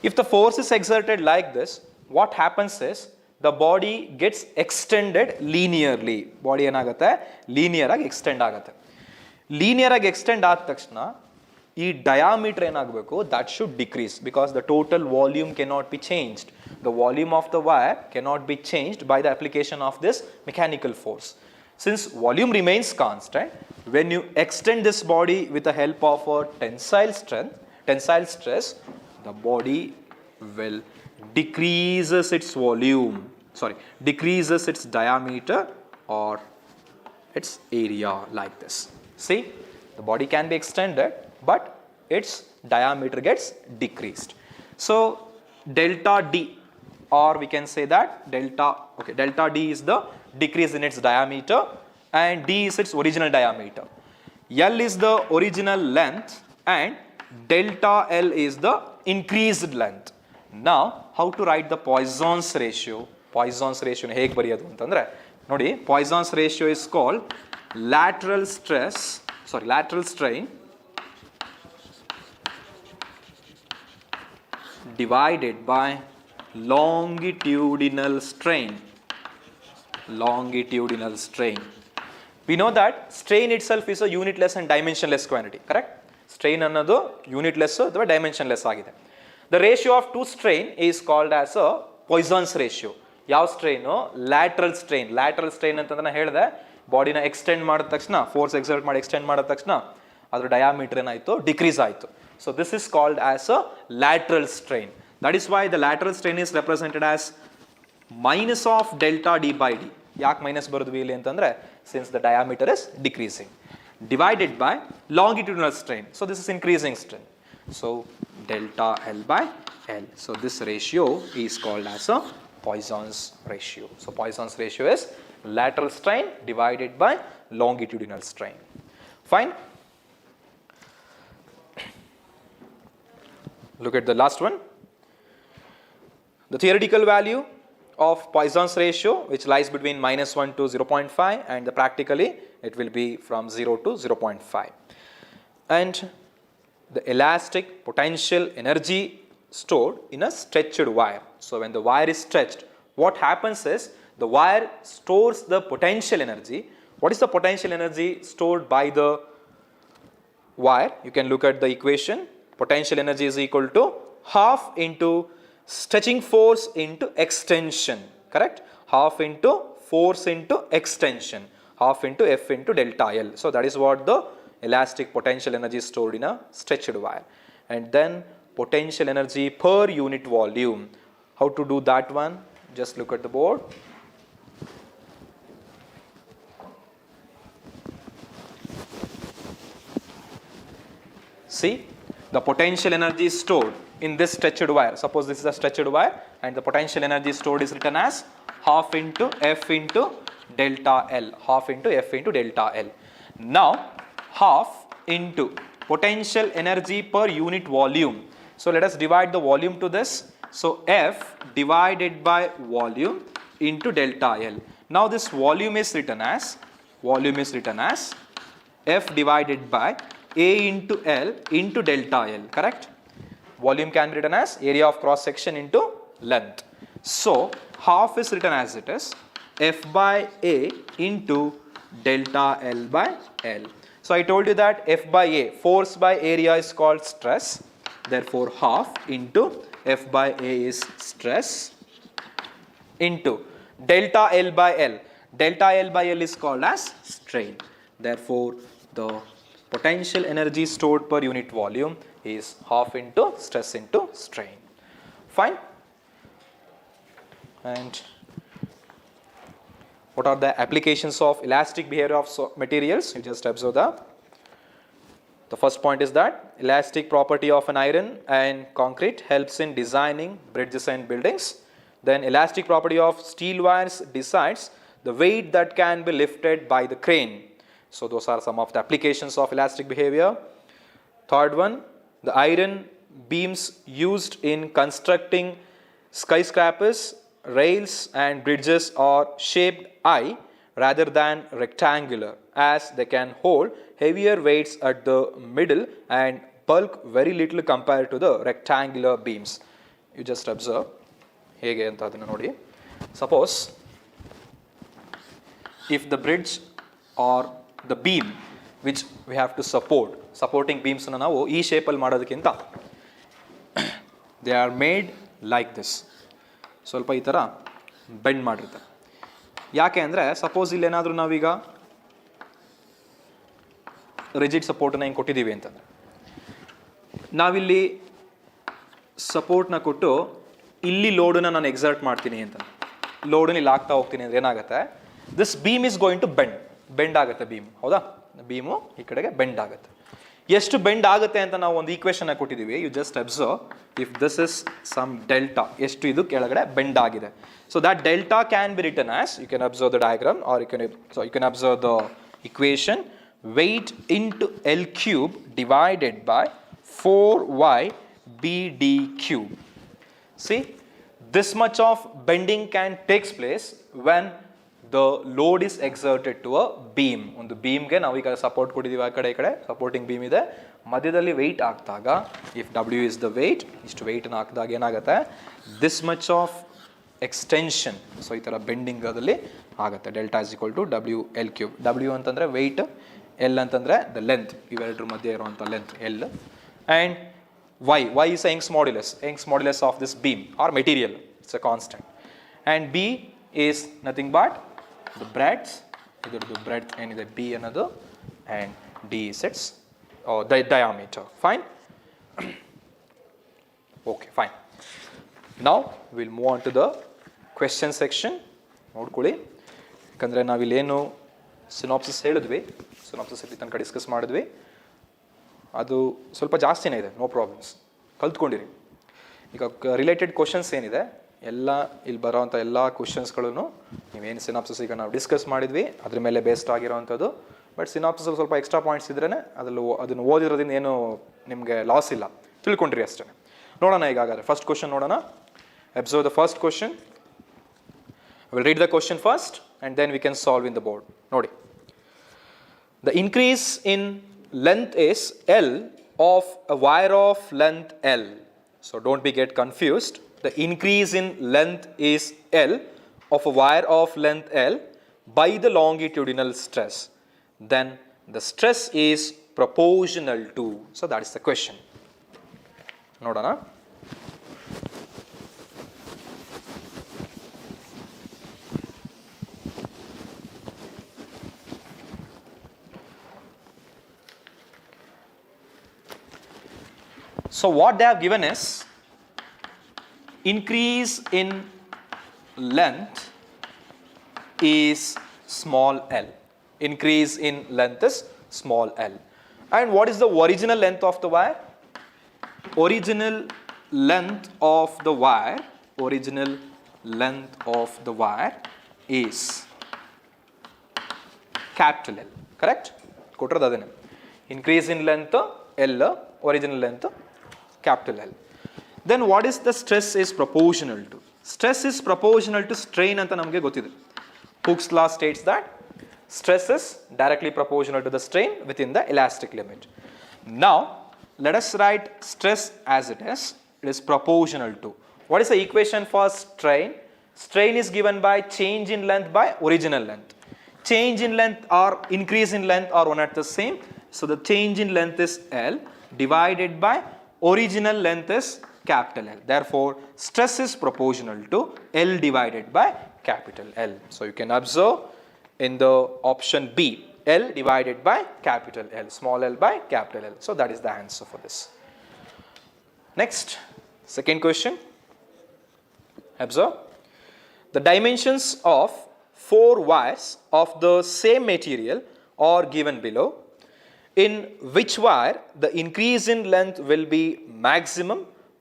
If the force is exerted like this, what happens is the body gets extended linearly. Body ಏನಾಗುತ್ತೆ linear ಆಗಿ extend ಆಗುತ್ತೆ. Linear ಆಗಿ extend ಆದ ತಕ್ಷಣ ಈ diameter ಏನಾಗಬೇಕು, that should decrease because the total volume cannot be changed. The volume of the wire cannot be changed by the application of this mechanical force. Since volume remains constant, when you extend this body with the help of a tensile stress, the body will decreases its diameter or its area like this. See, the body can be extended, but its diameter gets decreased. So delta D, or we can say that delta D is the decrease in its diameter and D is its original diameter. L is the original length and delta L is the increased length. Now how to write the Poisson's ratio? Poisson's ratio ಹೇಗೆ ಬರೆಯೋದು ಅಂತಂದ್ರೆ ನೋಡಿ, Poisson's ratio is called lateral strain divided by longitudinal strain. We know that strain itself is a unitless and dimensionless quantity, correct? Strain ಅನ್ನೋದು unitless ಅಥವಾ dimensionless ಆಗಿದೆ. The ratio of two strain is called as a Poisson's ratio. ಯಾವ strain? Lateral strain ಅಂತಂದ್ರೆ ಹೇಳಿದೆ, ಬಾಡಿನ extend ಮಾಡಿದ ತಕ್ಷಣ, force exert ಮಾಡಿ ಎಕ್ಸ್ಟೆಂಡ್ ಮಾಡಿದ ತಕ್ಷಣ ಅದ್ರ ಡಯಾಮೀಟರ್ ಏನಾಯಿತು, ಡಿಕ್ರೀಸ್ ಆಯಿತು. So this is called as a lateral strain. That is why the lateral strain is represented as minus of delta D by D. ಯಾಕೆ ಮೈನಸ್ ಬರೋದ್ವಿ ಇಲ್ಲಿ ಅಂತಂದ್ರೆ, since the diameter is decreasing, divided by longitudinal strain. So this is increasing strain. So delta L by L. So this ratio is called as a Poisson's ratio. So Poisson's ratio is lateral strain divided by longitudinal strain. Fine. Look at the last one. The theoretical value of Poisson's ratio, which lies between -1 to 0.5, and practically it will be from 0 to 0.5. And the elastic potential energy stored in a stretched wire. So when the wire is stretched, what happens is the wire stores the potential energy. What is the potential energy stored by the wire? You can look at the equation. Potential energy is equal to half into stretching force into extension, correct? Half into force into extension, half into F into delta L. So that is what the elastic potential energy is stored in a stretched wire. And then potential energy per unit volume. How to do that one? Just look at the board. See, the potential energy is stored in this stretched wire. Suppose this is a stretched wire and the potential energy stored is written as half into F into delta L. Half into F into delta L. Now, half into potential energy per unit volume. So let us divide the volume to this. So F divided by volume into delta L. Now this volume is written as F divided by A into L into delta L, correct? Volume can be written as area of cross section into length. So half is written as it is F by A into delta L by L. So I told you that F by A, force by area, is called stress. Therefore half into F by A is stress into delta L by L. Delta L by L is called as strain. Therefore the potential energy stored per unit volume is half into stress into strain. Fine. And what are the applications of elastic behavior of materials? You just observe that. The first point is that elastic property of an iron and concrete helps in designing bridges and buildings. Then elastic property of steel wires decides the weight that can be lifted by the crane. So those are some of the applications of elastic behavior. Third one, the iron beams used in constructing skyscrapers, rails and bridges are shaped I rather than rectangular, as they can hold heavier weights at the middle and bulk very little compared to the rectangular beams. You just observe. Hege anta adana nodi. Suppose if the bridge or the beam which we have to supporting beams ಅನ್ನು ನಾವು ಈ shape ಅಲ್ಲಿ ಮಾಡೋದಕ್ಕಿಂತ they are made like this. ಸ್ವಲ್ಪ ಈ ಥರ bend ಮಾಡಿರ್ತಾರೆ. ಯಾಕೆ ಅಂದರೆ ಸಪೋಸ್ ಇಲ್ಲಿ ಏನಾದರೂ ನಾವೀಗ ರಿಜಿಡ್ ಸಪೋರ್ಟನ್ನು ಹೆಂಗೆ ಕೊಟ್ಟಿದ್ದೀವಿ ಅಂತಂದರೆ, ನಾವಿಲ್ಲಿ ಸಪೋರ್ಟ್ನ ಕೊಟ್ಟು ಇಲ್ಲಿ ಲೋಡನ್ನು ನಾನು ಎಕ್ಸರ್ಟ್ ಮಾಡ್ತೀನಿ ಅಂತ, ಲೋಡನ್ನು ಇಲ್ಲಿ ಹಾಕ್ತಾ ಹೋಗ್ತೀನಿ ಅಂದರೆ ಏನಾಗುತ್ತೆ, this beam is going to bend ಆಗುತ್ತೆ ಬೀಮ್. ಹೌದಾ? ಬೀಮು ಈ ಕಡೆಗೆ ಬೆಂಡ್ ಆಗುತ್ತೆ. ಎಷ್ಟು ಬೆಂಡ್ ಆಗುತ್ತೆ ಅಂತ ನಾವು ಒಂದು ಈಕ್ವೇಷನ್ ಕೊಟ್ಟಿದ್ದೀವಿ. You just observe if this is some delta, ಎಷ್ಟು ಇದು ಕೆಳಗಡೆ ಬೆಂಡ್ ಆಗಿದೆ. So that delta can be written as, you can observe the diagram or you can observe the equation, weight into L cube divided by 4y BD cube. See, this much of bending can takes place when the load is exerted to a beam. ಒಂದು ಬೀಮ್ಗೆ ನಾವು ಈಗ support ಕೊಟ್ಟಿದ್ದೀವಿ, ಆ ಕಡೆ ಈ ಕಡೆ supporting beam ಇದೆ, ಮಧ್ಯದಲ್ಲಿ ವೆಯ್ಟ್ ಹಾಕಿದಾಗ if W is the weight, ಇಷ್ಟು ವೆಯ್ಟನ್ನು ಹಾಕಿದಾಗ ಏನಾಗುತ್ತೆ, this much of extension, so ಈ ಥರ ಬೆಂಡಿಂಗ್ ಅದಲ್ಲಿ ಆಗುತ್ತೆ. Delta is equal to W L cube. W ಅಂತಂದರೆ ವೆಯ್ಟ್, L ಅಂತಂದರೆ ದ ಲೆಂತ್, ಇವೆರಡರ ಮಧ್ಯೆ ಇರುವಂಥ length L, and Y is Young's modulus of this beam or material, it's a constant, and B is nothing but the breadth, either the breadth and the B another, and D is its the diameter. Fine. Okay, fine. Now we'll move on to the question section. ನೋಡ್ಕೊಳ್ಳಿ, ಯಾಕಂದರೆ ನಾವಿಲ್ಲೇನು synopsis ಹೇಳಿದ್ವಿ, synopsis ಇಲ್ಲಿ ತನಕ discuss ಮಾಡಿದ್ವಿ, ಅದು ಸ್ವಲ್ಪ ಜಾಸ್ತಿನೇ ಇದೆ, ನೋ ಪ್ರಾಬ್ಲಮ್ಸ್, ಕಲ್ತ್ಕೊಂಡಿರಿ. ಈಗ ರಿಲೇಟೆಡ್ ಕ್ವಶನ್ಸ್ ಏನಿದೆ ಎಲ್ಲ ಇಲ್ಲಿ ಬರೋವಂಥ ಎಲ್ಲ ಕ್ವಶನ್ಸ್ಗಳನ್ನು ನೀವೇನು ಸಿನಾಪ್ಸಿಸ್ ಈಗ ನಾವು ಡಿಸ್ಕಸ್ ಮಾಡಿದ್ವಿ ಅದ್ರ ಮೇಲೆ ಬೇಸ್ಡ್ ಆಗಿರೋವಂಥದ್ದು. ಬಟ್ ಸಿನಾಪ್ಸಿಸಲ್ಲಿ ಸ್ವಲ್ಪ ಎಕ್ಸ್ಟ್ರಾ ಪಾಯಿಂಟ್ಸ್ ಇದ್ರೇ ಅದನ್ನು ಓದಿರೋದ್ರಿಂದ ಏನು ನಿಮಗೆ ಲಾಸ್ ಇಲ್ಲ, ತಿಳ್ಕೊಂಡಿರಿ ಅಷ್ಟೇ. ನೋಡೋಣ ಈಗಾಗಲೇ ಫಸ್ಟ್ ಕ್ವಶನ್ ನೋಡೋಣ. Observe the first question. I will read the question first and then we can solve in the board. ನೋಡಿ. The increase in length is L of a wire of length L. So don't get confused. The increase in length is L of a wire of length L by the longitudinal stress. Then the stress is proportional to. So that is the question. ನೋಡೋಣ. So what they have given is increase in length is small l. Increase in length is small l. And what is the original length of the wire? Original length of the wire is capital L. Correct? ಕೊಟ್ಟಿರೋದು ಅದನ್ನೇ. Increase in length L, original length capital L. Then what is the stress is proportional to? Stress is proportional to strain ಅಂತ ನಮಗೆ ಗೊತ್ತಿದೆ. Hooke's law states that stress is directly proportional to the strain within the elastic limit. Now let us write stress as it is. It is proportional to. What is the equation for strain? Strain is given by change in length by original length. Change in length or increase in length are one at the same. So the change in length is L divided by original length is capital L. Therefore, stress is proportional to L divided by capital L. So you can observe in the option B, L divided by capital L, small l by capital L. So that is the answer for this. Next, second question. Observe. The dimensions of 4 wires of the same material are given below. In which wire the increase in length will be maximum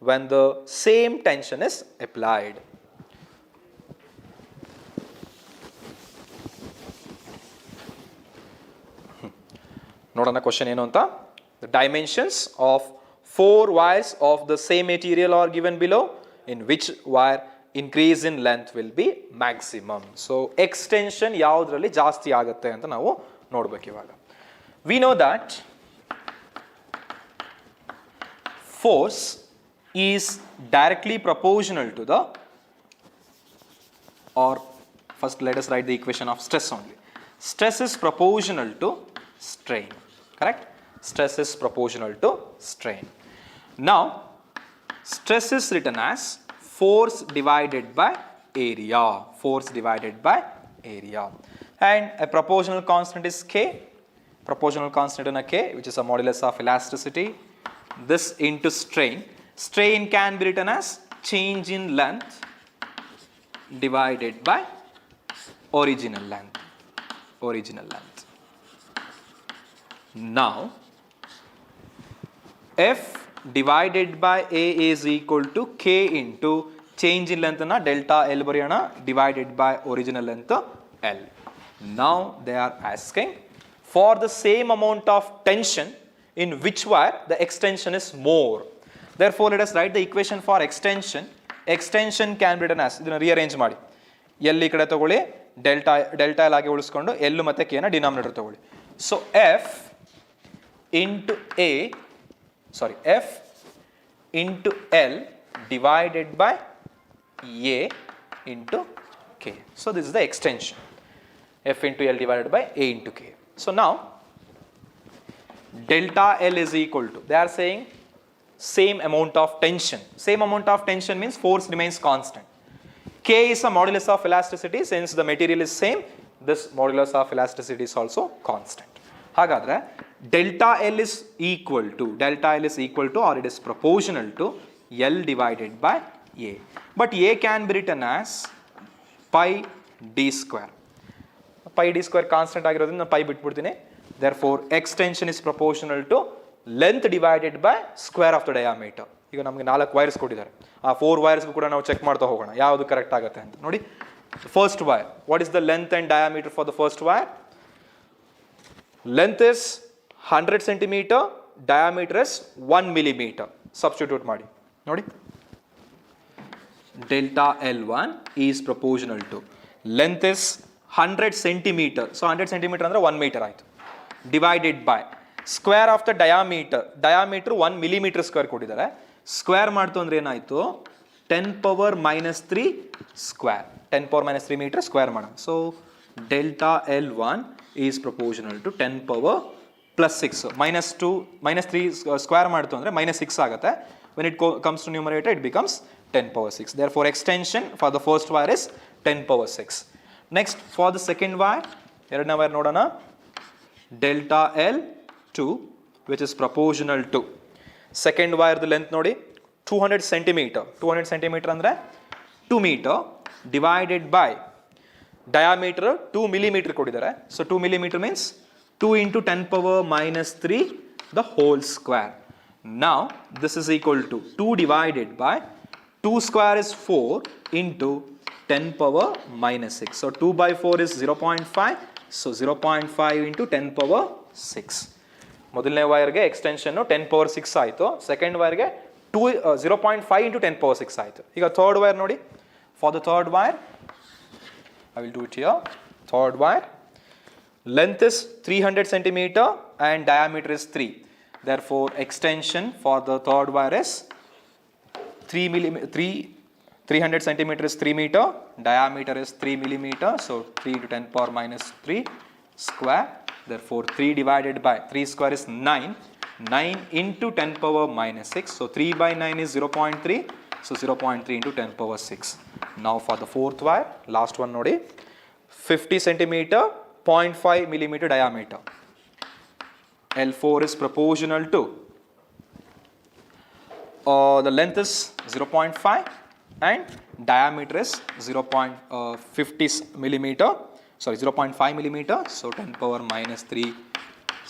when the same tension is applied? ನೋಡೋಣ question ಏನು ಅಂತ. The dimensions of 4 wires of the same material are given below. In which wire increase in length will be maximum? So extension ಯಾವುದರಲ್ಲಿ ಜಾಸ್ತಿ ಆಗುತ್ತೆ ಅಂತ ನಾವು ನೋಡಬೇಕು ಇವಾಗ. We know that force is directly proportional to the, or first let us write the equation of stress only. Stress is proportional to strain. Correct? Stress is proportional to strain. Now stress is written as force divided by area. Force divided by area. And a proportional constant is K. Proportional constant in a K, which is a modulus of elasticity. This into strain. Strain can be written as change in length divided by original length. Original length. Now, F divided by A is equal to K into change in length na delta L bariyana divided by original length L. Now they are asking for the same amount of tension in which wire the extension is more. Therefore let us write the equation for extension. Extension can be written as, ಇದನ್ನು rearrange ಮಾಡಿ, L ಈ ಕಡೆ ತಗೊಳ್ಳಿ, delta L ಆಗಿ ಉಳಿಸ್ಕೊಂಡು L ಮತ್ತೆ K ನ denominator ತಗೊಳ್ಳಿ. So F into L divided by A into K. So this is the extension. F into L divided by A into K. So now delta L is equal to, they are saying same amount of tension. Same amount of tension means force remains constant. K is a modulus of elasticity. Since the material is same, this modulus of elasticity is also constant. ಹಾಗಾದ್ರೆ delta L is equal to or it is proportional to L divided by A. But A can be written as pi d square. Pi d square constant ಆಗಿರೋದ್ರಿಂದ pi ಬಿಟ್ಬಿಡ್ತೀನಿ. Therefore extension is proportional to length divided by square of the diameter. ಈಗ ನಮಗೆ 4 wires ಕೊಟ್ಟಿದ್ದಾರೆ. ಆ 4 wires ಕೂಡ ನಾವು check ಮಾಡ್ತಾ ಹೋಗೋಣ ಯಾವುದು ಕರೆಕ್ಟ್ ಆಗುತ್ತೆ ಅಂತ. ನೋಡಿ, first wire, what is the length and diameter for the first wire? Length is 100 centimeter, diameter is 1 millimeter. Substitute ಮಾಡಿ. ನೋಡಿ, delta L1 is proportional to length is 100 centimeter. So 100 centimeter ಅಂದ್ರೆ 1 meter ಆಯ್ತು. Divided by square of the diameter. Diameter 1 millimeter square ಕೊಟ್ಟಿದ್ದಾರೆ. Square ಮಾಡ್ತು ಅಂದ್ರೆ ಏನಾಯ್ತು? 10 power minus 3 square. 10 power minus 3 meter square ಮಾಡೋಣ. So delta L1 is proportional to 10 power plus 6. Minus 2, minus 3 square ಮಾಡ್ತು ಅಂದ್ರೆ minus 6 ಆಗುತ್ತೆ. When it comes to numerator, it becomes 10 power 6. Therefore, extension for the first wire is 10 power 6. Next, for the second wire, ಎರಡನೇ wire ನೋಡೋಣ. Delta L2, which is proportional to second wire the length ನೋಡಿ 200 centimeter. 200 centimeter ಅಂದ್ರೆ 2 meter divided by diameter 2 millimeter ಕೊಟ್ಟಿದ್ದಾರೆ. So 2 millimeter means 2 into 10 power minus 3 the whole square. Now this is equal to 2 divided by 2 square is 4 into 10 power minus 6. So 2 by 4 is 0.5. So 0.5 into 10 power 6. ಮೊದಲನೇ ವೈರ್ಗೆ extension 10 power 6 ಆಯಿತು. Second ವೈರ್ಗೆ 0.5 into 10 power 6 ಆಯಿತು. ಈಗ third wire ನೋಡಿ. For the third wire I will do it here. Third wire, length is 300 centimeter and diameter is 3. Therefore, extension for the third wire is 300 centimeter is 3 meter, diameter is 3 millimeter. So 3 to 10 power minus 3 square. Therefore, 3 divided by 3 square is 9. 9 into 10 power minus 6. So 3 by 9 is 0.3. So 0.3 into 10 power 6. Now for the fourth wire, last one nodi, 50 centimeter, 0.5 millimeter diameter. L4 is proportional to, the length is 0.5 and diameter is 0.50 millimeter, sorry 0.5 millimeter. So 10 power minus 3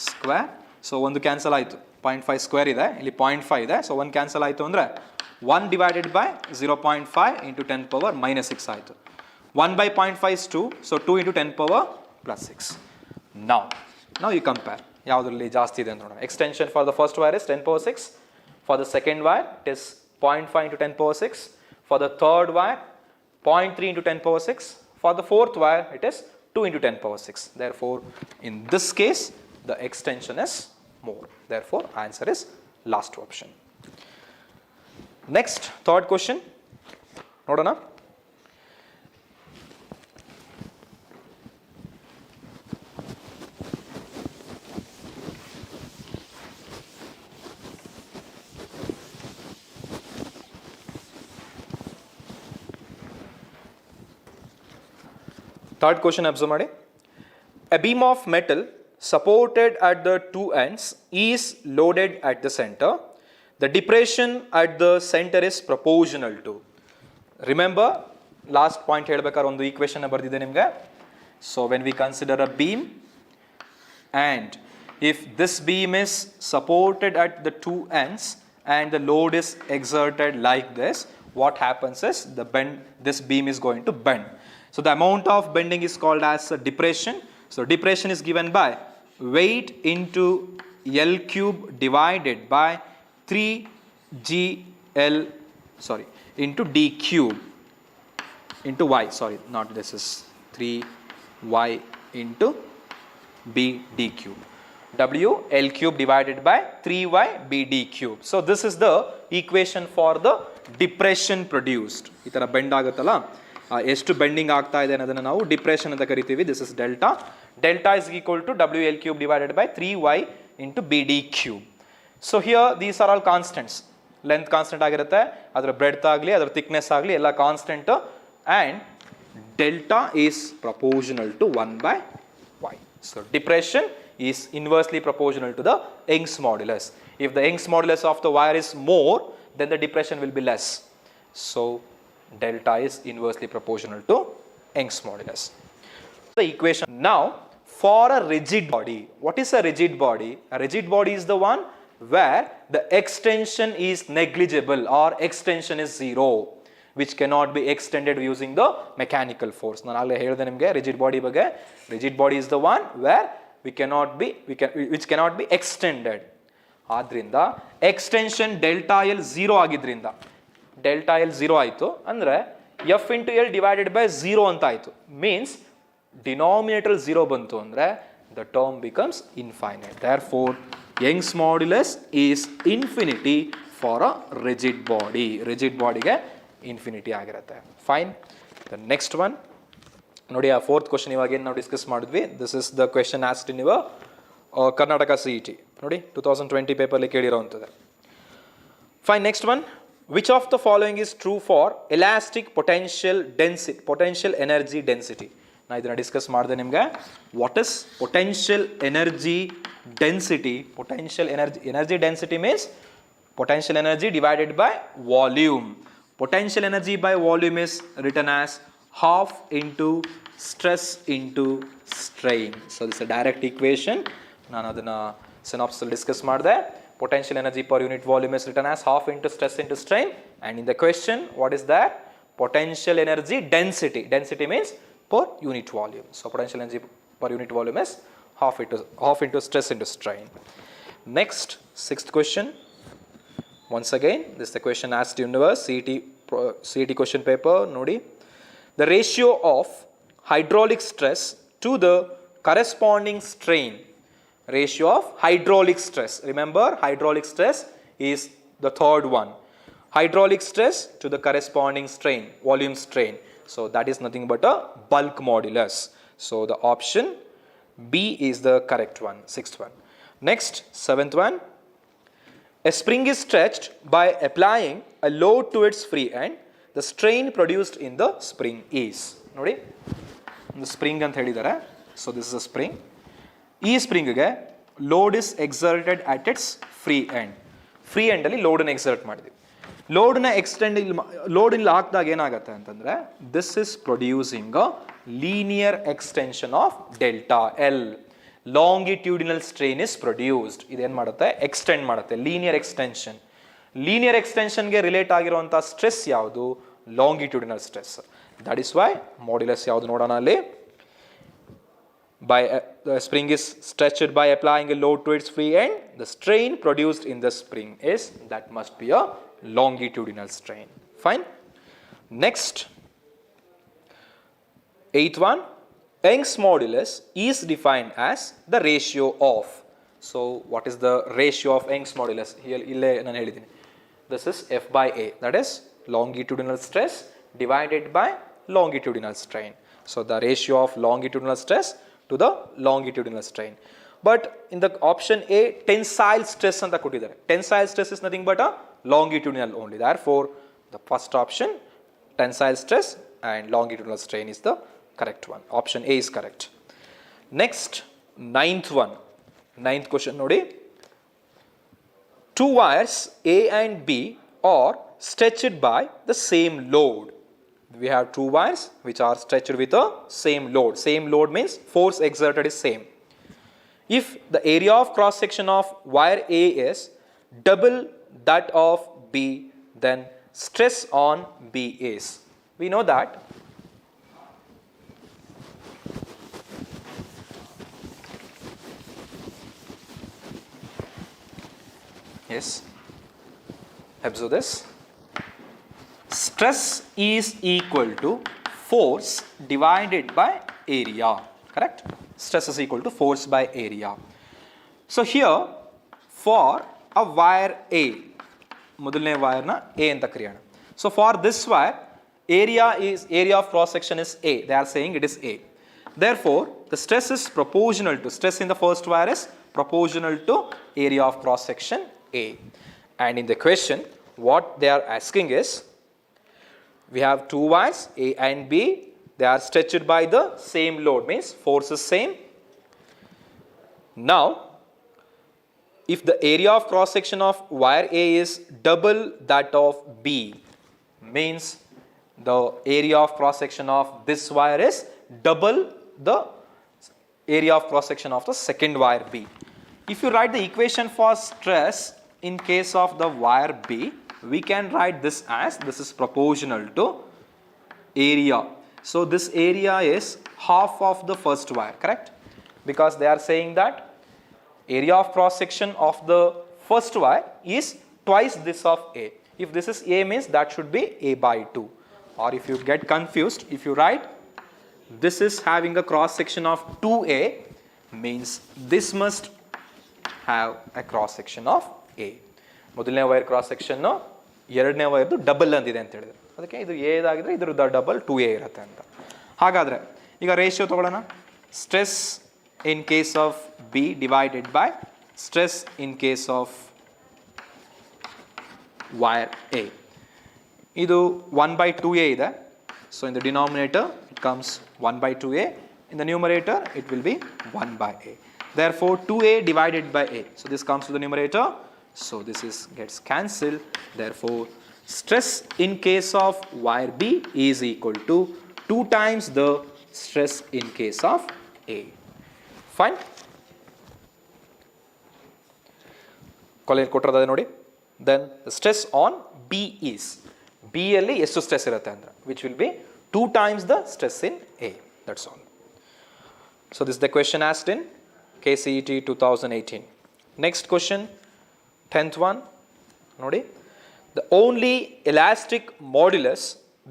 square. So ಒಂದು cancel ಆಯಿತು. 0.5 square ಇದೆ, ಇಲ್ಲಿ 0.5 ಇದೆ. So ಒಂದು cancel ಆಯಿತು ಅಂದರೆ 1 divided by 0.5 into 10 power minus 6 ಆಯಿತು. 1 by 0.5 is 2. So 2 into 10 power plus 6. Now you compare. ಯಾವುದರಲ್ಲಿ ಜಾಸ್ತಿ ಇದೆ ಅಂತ ನೋಡೋಣ. Extension for the first wire is 10 power 6. For the second wire, it is 0.5 into 10 power 6. For the third wire, 0.3 into 10 power 6. For the fourth wire, it is 2 into 10 power 6. Therefore, in this case, the extension is more. Therefore, answer is last option. Next, third question. ನೋಡೋಣ. Third question observe ಮಾಡಿ. A beam of metal supported at the two ends is loaded at the center. The depression at the center is proportional to. Remember, last point ಹೇಳ್ಬೇಕಾದ್ರೆ ಒಂದು equation ಬರ್ದಿದೆ ನಿಮಗೆ. So when we consider a beam and if this beam is supported at the two ends and the load is exerted like this, what happens is this beam is going to bend. So the amount of bending is called as a depression. So depression is given by weight into L cube divided by 3GL into D cube into Y. Sorry, not this is 3Y into B D cube. W L cube divided by 3Y B D cube. So this is the equation for the depression produced. ಈ ಥರ bend ಆಗುತ್ತಲ್ಲ, ಎಷ್ಟು bending ಆಗ್ತಾ ಇದೆ ಅನ್ನೋದನ್ನು ನಾವು depression ಅಂತ ಕರಿತೀವಿ. This is delta. Delta is equal to WL cube divided by 3Y into BD cube. So here these are all constants. Length constant ಆಗಿರುತ್ತೆ, ಅದರ ಬ್ರೆಡ್ತ್ ಆಗಲಿ ಅದರ ಥಿಕ್ನೆಸ್ ಆಗಲಿ ಎಲ್ಲ constant, and delta is proportional to 1 by Y. So depression is inversely proportional to the Young's modulus. If the Young's modulus of the wire is more, then the depression will be less. So delta is inversely proportional to Young's modulus. The equation now for a rigid body. What is a rigid body? A rigid body is the one where the extension is negligible or extension is zero, which cannot be extended using the mechanical force. ನಾನು ಆಗಲೇ ಹೇಳಿದೆ ನಿಮಗೆ rigid body ಬಗ್ಗೆ. Rigid body is the one where which cannot be extended ಆದ್ರಿಂದ extension delta L 0 ಆಗಿದ್ರಿಂದ delta L 0 ಆಯಿತು ಅಂದರೆ F into L divided by 0 ಅಂತ ಆಯಿತು. ಮೀನ್ಸ್ ಡಿನಾಮಿನೇಟರ್ 0 ಬಂತು ಅಂದರೆ the term becomes infinite. Therefore Young's modulus is infinity for a rigid body. Rigid ಬಾಡಿಗೆ infinity ಆಗಿರುತ್ತೆ. ಫೈನ್. ದ ನೆಕ್ಸ್ಟ್ ಒನ್ ನೋಡಿ, ಆ ಫೋರ್ತ್ ಕ್ವಶನ್ ಇವಾಗ ಏನು ನಾವು ಡಿಸ್ಕಸ್ ಮಾಡಿದ್ವಿ. This is the question asked in your Karnataka CET. ನೋಡಿ 2020 ಪೇಪರ್ಲಿ ಕೇಳಿರೋವಂಥದ್ದು. Fine. Next one, which of the following is true for elastic potential energy density. ನಾ ಇದನ್ನು ಡಿಸ್ಕಸ್ ಮಾಡಿದೆ ನಿಮಗೆ. What is potential energy density? Potential energy density means potential energy divided by volume. Potential energy by volume is written as half into stress into strain. So this is a direct equation. ನಾನು ಅದನ್ನು synopsis discuss ಮಾಡಿದೆ. Potential energy per unit volume is written as half into stress into strain. And in the question, what is that? Potential energy density. Density means per unit volume. So potential energy per unit volume is half into stress into strain. Next, sixth question. Once again, this is the question asked in the CET question paper. Nodi, the ratio of hydraulic stress to the corresponding strain. Ratio of hydraulic stress. Remember, hydraulic stress is the third one. Hydraulic stress to the corresponding strain, volume strain. So that is nothing but a bulk modulus. So the option B is the correct one, sixth one. Next, seventh one. A spring is stretched by applying a load to its free end. The strain produced in the spring is. ನೋಡಿ, ಒಂದು spring ಅಂತ ಹೇಳಿದ್ದಾರೆ. So this is a spring. ಈ ಸ್ಪ್ರಿಂಗ್ಗೆ load is exerted at its free end. Free ಎಂಡಲ್ಲಿ ಲೋಡನ್ನು exert ಮಾಡಿದ್ವಿ. ಲೋಡನ್ನ ಲೋಡ್ ಇಲ್ಲಿ ಹಾಕಿದಾಗ ಏನಾಗುತ್ತೆ ಅಂತಂದರೆ, this is producing a linear extension of delta L. Longitudinal strain is produced. ಇದೇನು ಮಾಡುತ್ತೆ? ಎಕ್ಸ್ಟೆಂಡ್ ಮಾಡುತ್ತೆ. Linear extension. ಲೀನಿಯರ್ ಎಕ್ಸ್ಟೆನ್ಷನ್ಗೆ ರಿಲೇಟ್ ಆಗಿರುವಂಥ ಸ್ಟ್ರೆಸ್ ಯಾವುದು? Longitudinal stress. That is Y modulus ಯಾವುದು ನೋಡೋಣ ಅಲ್ಲಿ. The spring is stretched by applying a load to its free end. The strain produced in the spring is, that must be a longitudinal strain. Fine. Next, eighth one. Young's modulus is defined as the ratio of. So what is the ratio of Young's modulus? Here ille nanu helidini. This is F by A. That is longitudinal stress divided by longitudinal strain. So the ratio of longitudinal stress to the longitudinal strain. But in the option A, tensile stress anta kottidare. Tensile stress is nothing but a longitudinal only. Therefore the first option, tensile stress and longitudinal strain, is the correct one. Option A is correct. Next, ninth one. Ninth question nodi. Two wires A and B are stretched by the same load. We have two wires which are stretched with the same load. Same load means force exerted is same. If the area of cross section of wire A is double that of B, then stress on B is. We know that yes, observe this. Stress is equal to force divided by area. Correct? Stress is equal to force by area. So here, for a wire A, ಮೊದಲನೇ wire na A ಅಂತ ಕರೆಯೋಣ. So for this wire, area of cross section is A. They are saying it is A. Therefore, the stress is proportional to, stress in the first wire is proportional to area of cross section A. And in the question, what they are asking is, we have two wires A and B. They are stretched by the same load, means force is same. Now, if the area of cross section of wire A is double that of B, means the area of cross section of this wire is double the area of cross section of the second wire B. If you write the equation for stress in case of the wire B, we can write this as, this is proportional to area. So this area is half of the first wire, correct? Because they are saying that area of cross section of the first y is twice this of a. If this is a means that should be a by 2. Or if you get confused, if you write this is having a cross section of 2a means this must have a cross section of a. ಮೊದಲನೇ wire cross section ಎರಡನೇ ವೈರ್ದು double ಅಂದಿದೆ ಅಂತ ಹೇಳಿದ್ರು. ಅದಕ್ಕೆ ಇದು A ಇದಾಗಿದ್ರೆ ಇದ್ರ double 2a ಇರುತ್ತೆ ಅಂತ. ಹಾಗಾದರೆ ಈಗ ರೇಷಿಯೋ ತಗೊಳ್ಳೋಣ. Stress in case of B divided by stress in case of wire A. ಇದು 1 by 2a ಇದೆ. So in the denominator it comes 1 by 2a. In the numerator it will be 1 by a. Therefore 2a divided by a. So this comes to the numerator. So this gets cancelled. Therefore stress in case of wire B is equal to 2 times the stress in case of A. Fine. Color ಕೊಟ್ಟಿರೋದು ನೋಡಿ. Then the stress on B is B ಅಲ್ಲಿ ಎಷ್ಟು stress ಇರುತ್ತೆ ಅಂದ್ರೆ which will be 2 times the stress in A. That's all. So this is the question asked in KCET 2018. Next question, 10th one. Nodi. The only elastic modulus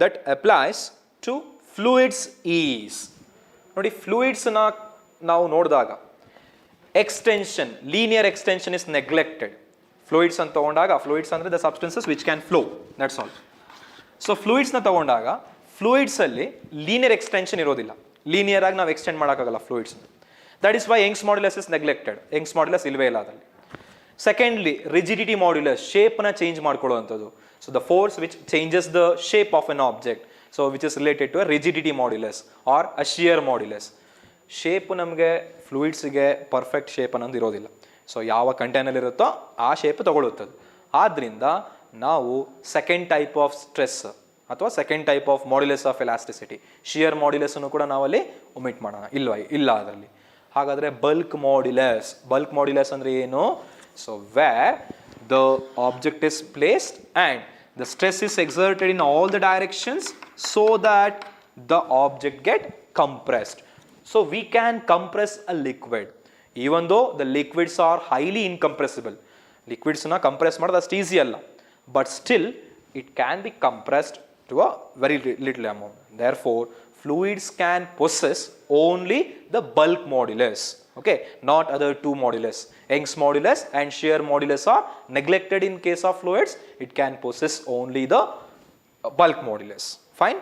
that applies to fluids is. Nodi, fluids na ನಾವು ನೋಡಿದಾಗ extension, linear extension is neglected. Fluids ಅಂತ ತಗೊಂಡಾಗ fluids ಅಂದರೆ the substances which can flow. That's all. So fluids ನ ತಗೊಂಡಾಗ fluids ಅಲ್ಲಿ linear extension ಇರೋದಿಲ್ಲ. Linear ಆಗಿ ನಾವು extend ಮಾಡೋಕ್ಕಾಗಲ್ಲ fluids. That is why Young's modulus is neglected. Young's modulus ಇಲ್ವೇ ಇಲ್ಲ ಅದರಲ್ಲಿ. Secondly, rigidity modulus, shape ನ change ಮಾಡ್ಕೊಳ್ಳುವಂಥದ್ದು. So the force which changes the shape of an object, so which is related to a rigidity modulus or a shear modulus. Shape ನಮಗೆ ಫ್ಲೂಯಿಡ್ಸ್ಗೆ perfect shape ಅನ್ನೋದು ಇರೋದಿಲ್ಲ. So ಯಾವ container ಇರುತ್ತೋ ಆ shape ತಗೊಳ್ಳುತ್ತದೆ. ಆದ್ದರಿಂದ ನಾವು second type of stress ಅಥವಾ second type of modulus of elasticity, shear modulus ಅನ್ನು ಕೂಡ ನಾವಲ್ಲಿ ಒಮಿಟ್ ಮಾಡೋಣ. ಇಲ್ಲ ಅದರಲ್ಲಿ. ಹಾಗಾದರೆ ಬಲ್ಕ್ ಮಾಡ್ಯುಲಸ್ ಅಂದರೆ ಏನು? So where the object is placed and the stress is exerted in all the directions so that the object get compressed. So we can compress a liquid even though the liquids are highly incompressible. Liquids na compress ಮಾಡೋದು ಅಷ್ಟು easy ಅಲ್ಲ, but still it can be compressed to a very little amount. Therefore fluids can possess only the bulk modulus, okay, not other two modulus. Young's modulus and shear modulus are neglected in case of fluids. It can possess only the bulk modulus. Fine.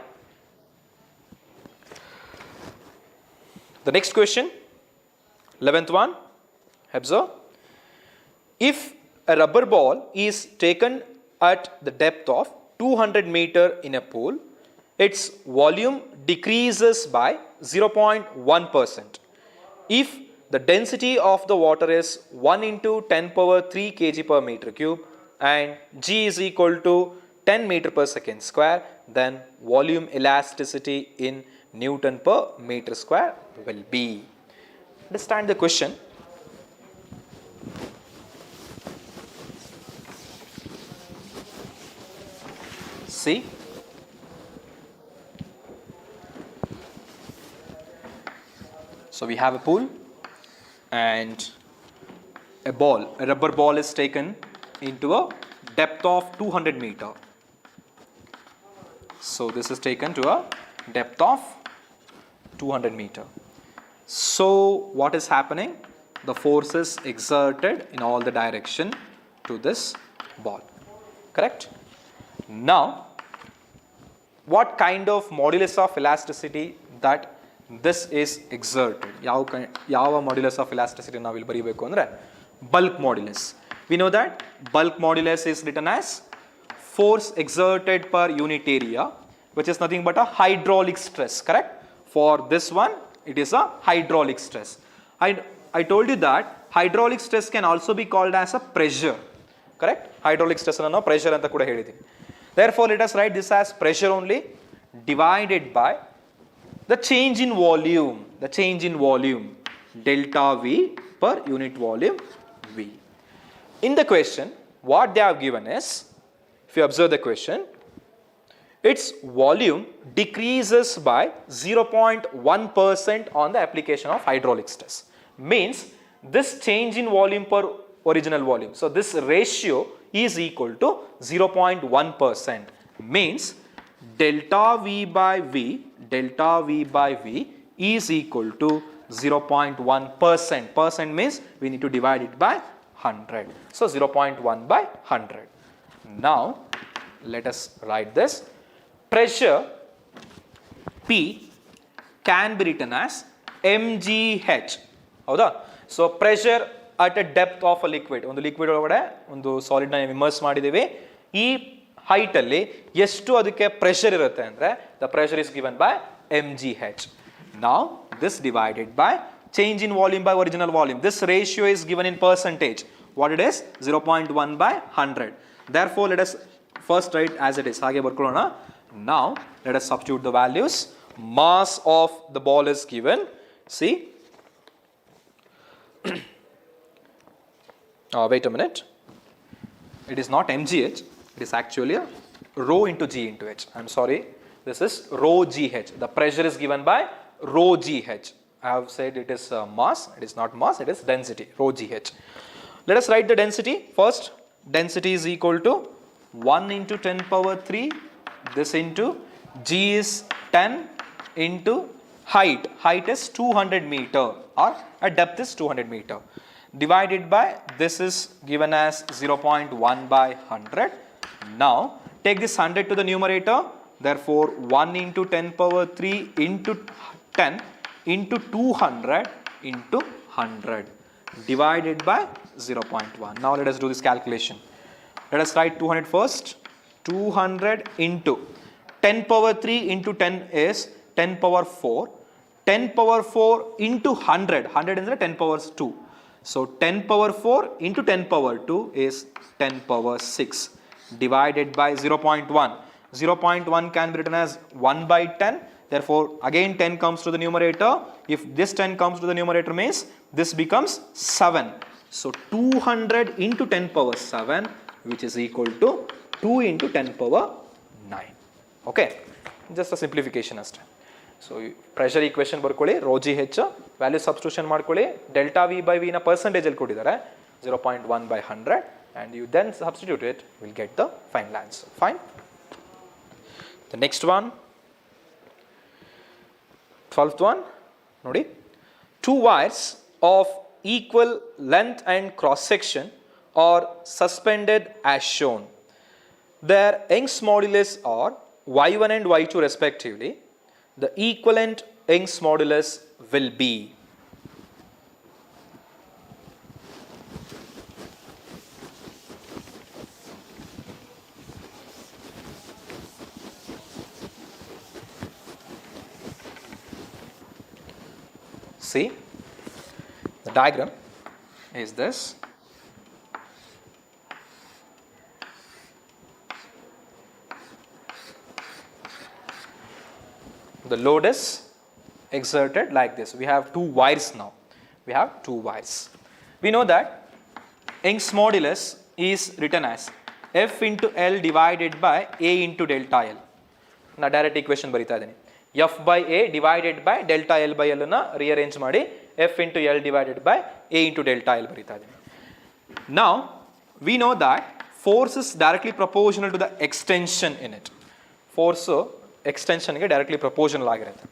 The next question, 11th one. Observe. If a rubber ball is taken at the depth of 200 meter in a pool, its volume decreases by 0.1%. If the density of the water is 1 into 10 power 3 kg per meter cube and G is equal to 10 meter per second square, then volume elasticity in Newton per meter square will be. Understand the question. See. So we have a pool and a rubber ball is taken into a depth of 200 meter. So this is taken to a depth of 200 meter. So what is happening? The force is exerted in all the direction to this ball. Correct? Now, what kind of modulus of elasticity that this is exerted? ಯಾವ modulus of elasticity ನಾವು ಇಲ್ಲಿ ಬರೀಬೇಕು ಅಂದರೆ bulk modulus. We know that bulk modulus is written as force exerted per unit area, which is nothing but a hydraulic stress. Correct? For this one, it is a hydraulic stress. I told you that hydraulic stress can also be called as a pressure. Correct? Hydraulic stress ಅನ್ನು ನಾವು pressure ಅಂತ ಕೂಡ ಹೇಳಿದ್ದೀವಿ. Therefore, let us write this as pressure only divided by the change in volume, delta V per unit volume V. In the question, what they have given is, if you observe the question, its volume decreases by 0.1% on the application of hydraulic stress. Means this change in volume per original volume. So this ratio is equal to 0.1%. Means delta V by V is equal to 0.1%. Percent means we need to divide it by 100. So 0.1 by 100. Now let us write this. Pressure P can be written as mgh. So pressure at a depth of a liquid. ಒಂದು liquid ಒಳಗಡೆ ಒಂದು solid ನ immerse ಮಾಡಿದೀವಿ. ಈ height ಅಲ್ಲಿ ಎಷ್ಟು ಅದಕ್ಕೆ pressure ಇರುತ್ತೆ ಅಂದ್ರೆ the pressure is given by mgh. Now this divided by change in volume by original volume. This ratio is given in percentage. What it is? 0.1 by 100. Therefore let us first write as it is. ಹಾಗೆ ಬರ್ಕೊಳ್ಳೋಣ. Now let us substitute the values. Mass of the ball is given. See. Wait a minute. It is not mgh. It is actually a rho into g into h. I'm sorry. This is rho gh. The pressure is given by rho gh. I have said it is mass. It is not mass. It is density. Rho gh. Let us write the density. First, density is equal to 1 into 10 power 3. This into g is 10 into height. Height is 200 meter or a depth is 200 meter. Divided by this is given as 0.1 by 100. Now take this 100 to the numerator. Therefore 1 into 10 power 3 into 10 into 200 into 100 divided by 0.1. Now let us do this calculation. Let us write 200 first. 200 into 10 power 3 into 10 is 10 power 4. 10 power 4 into 100. 100 is 10 power 2. So 10 power 4 into 10 power 2 is 10 power 6 divided by 0.1. 0.1 can be written as 1 by 10. Therefore again 10 comes to the numerator. If this 10 comes to the numerator means this becomes 7. So 200 into 10 power 7 which is equal to 2 into 10 power 9. Okay. Just a simplification ಅಷ್ಟೇ. So pressure equation ಬರ್ಕೊಳ್ಳಿ, rho gh value substitution ಮಾಡ್ಕೊಳ್ಳಿ, delta V by V ನ percentage ಅಲ್ಲಿ ಕೊಟ್ಟಿದ್ದಾರೆ 0.1 by 100 and you then substitute it, you will get the final answer. Fine. The next one, 12th one, ನೋಡಿ, two wires of equal length and cross section are suspended as shown. Their Young's modulus are y1 and y2 respectively. The equivalent Young's modulus will be. See, the diagram is this. The load is exerted like this. We have two wires now. We have two wires. We know that Young's modulus is written as F into L divided by A into delta L. Na direct equation ಬರಿತಾ ಇದ್ದೀನಿ. F by A divided by delta L by L ನ rearrange ಮಾಡಿ F into L divided by A into delta L ಬರಿತಾ ಇದ್ದೀನಿ. Now we know that force is directly proportional to the extension in it. Force extension ಗೆ directly proportional ಆಗಿರುತ್ತೆ.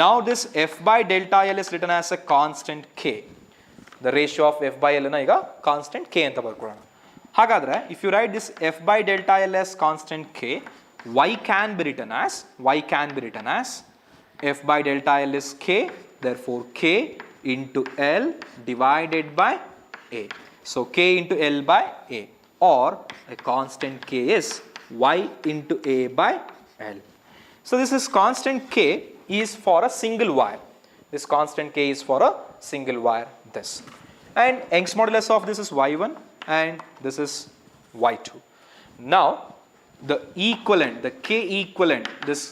Now this F by delta L is written as a constant K. The ratio of F by L ನ ಈಗ constant K ಅಂತ ಬರ್ಕೊಳ್ಳೋಣ. ಹಾಗಾದ್ರೆ if you write this F by delta L as constant K, y can be written as F by delta L is K, therefore K into L divided by A. So K into L by A, or a constant K is y into A by L. So this is constant K is for a single wire. This constant K is for a single wire, this. And Young's modulus of this is y1 and this is y2. Now the equivalent, the K equivalent, this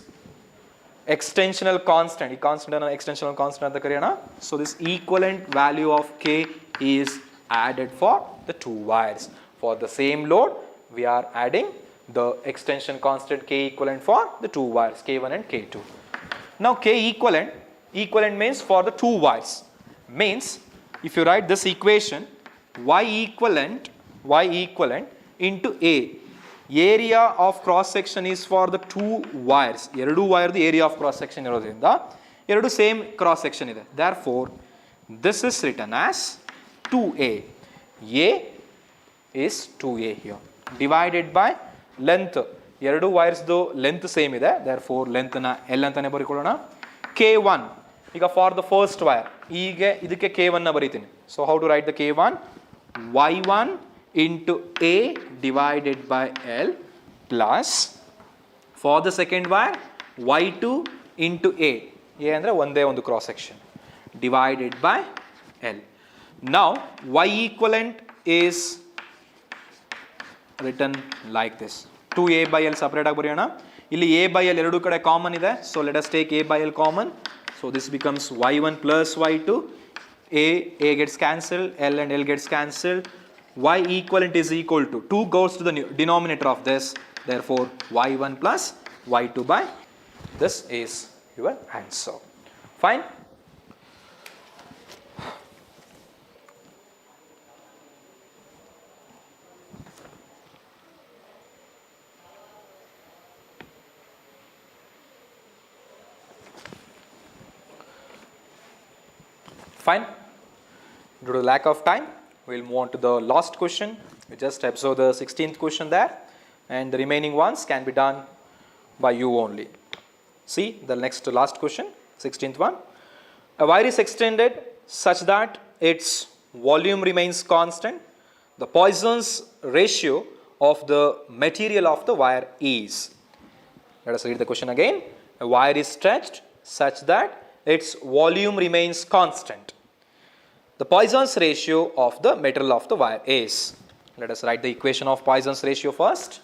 extensional constant, extensional constant ಅಂತ ಕರೆಯೋಣ. So this equivalent value of K is added for the two wires. For the same load, we are adding the extension constant K equivalent for the two wires, K1 and K2. Now K equivalent means for the two wires. Means if you write this equation, y equivalent into A. Area of cross section is for the two wires. ಎರಡು wire area of cross section ಇರೋದ್ರಿಂದ ಎರಡು same cross section ಇದೆ. Therefore, this is written as 2A. A is 2A here. Divided by length. ಎರಡು wires length same ಇದೆ. Therefore, length ನ L ಅಂತಾನೆ ಬರೆಕೊಳ್ಳೋಣ. K1. ಈಗ for the first wire. ಈಗ ಇದಕ್ಕೆ K1 ನ ಬರೀತೀನಿ. So, how to write the K1? Y1 into A divided by L plus for the second wire Y2 into A. A ಅಂದರೆ ಒಂದೇ ಒಂದು cross section divided by L. Now Y equivalent is written like this. 2A by L separate ಆಗಿ ಬರೆಯೋಣ. ಇಲ್ಲಿ A by L ಎರಡು ಕಡೆ common ಇದೆ. So let us take A by L common. So this becomes Y1 plus Y2. A gets cancelled, L and L gets cancelled. Y equivalent is equal to 2 goes to the denominator of this. Therefore, Y1 plus Y2 by this is your answer. Fine. Fine. Due to lack of time, we'll move on to the last question. You just observe the 16th question there, and the remaining ones can be done by you only. See the next to last question, 16th one. A wire is extended such that its volume remains constant. The Poisson's ratio of the material of the wire is. Let us read the question again. A wire is stretched such that its volume remains constant. The Poisson's ratio of the material of the wire is. Let us write the equation of Poisson's ratio first.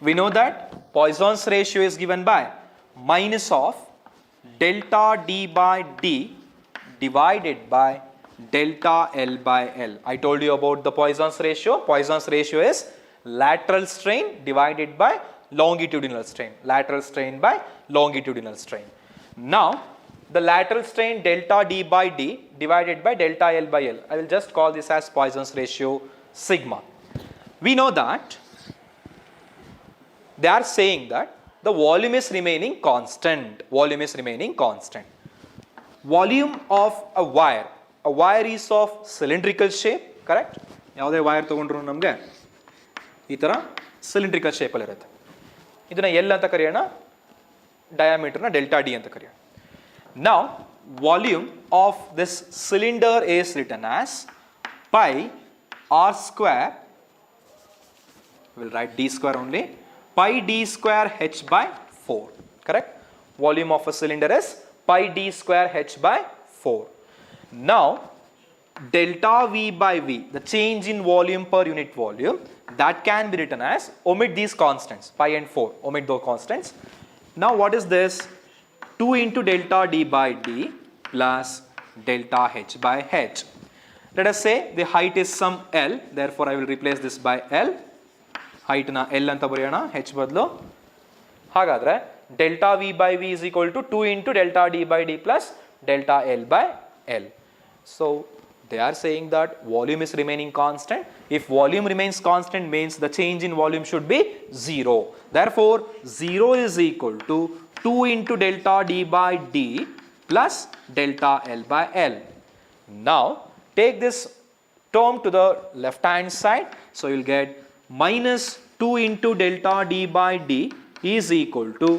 We know that Poisson's ratio is given by minus of delta D by D divided by delta L by L. I told you about the Poisson's ratio. Poisson's ratio is lateral strain divided by longitudinal strain. Lateral strain by longitudinal strain. Now, the lateral strain delta D by D divided by delta L by L. I will just call this as Poisson's ratio sigma. We know that they are saying that the volume is remaining constant. Volume is remaining constant. Volume of a wire. A wire is of cylindrical shape, correct? ಯಾವುದೇ wire ತಗೊಂಡ್ರು ನಮಗೆ ಈ ತರ cylindrical shape ಅಲ್ಲಿ ಇರುತ್ತೆ. ಇದನ್ನ L ಅಂತ ಕರೆಯೋಣ, diameter ನ delta D ಅಂತ ಕರೆಯೋಣ. Now, volume of this cylinder is written as pi r square. We'll write D square only. Pi D square H by 4, correct? Volume of a cylinder is pi D square H by 4. Now, delta V by V, the change in volume per unit volume, that can be written as, omit these constants, pi and 4, omit those constants. Now, what is this? 2 into delta D by D plus delta H by H. Let us say the height is some L, therefore I will replace this by L. Height na L anta bariyana, H badlo. Hagadre, delta V by V is equal to 2 into delta D by D plus delta L by L. So, they are saying that volume is remaining constant. If volume remains constant means the change in volume should be 0. Therefore, 0 is equal to 2 into delta D by D plus delta L by L. Now, take this term to the left hand side. So, you will get minus 2 into delta D by D is equal to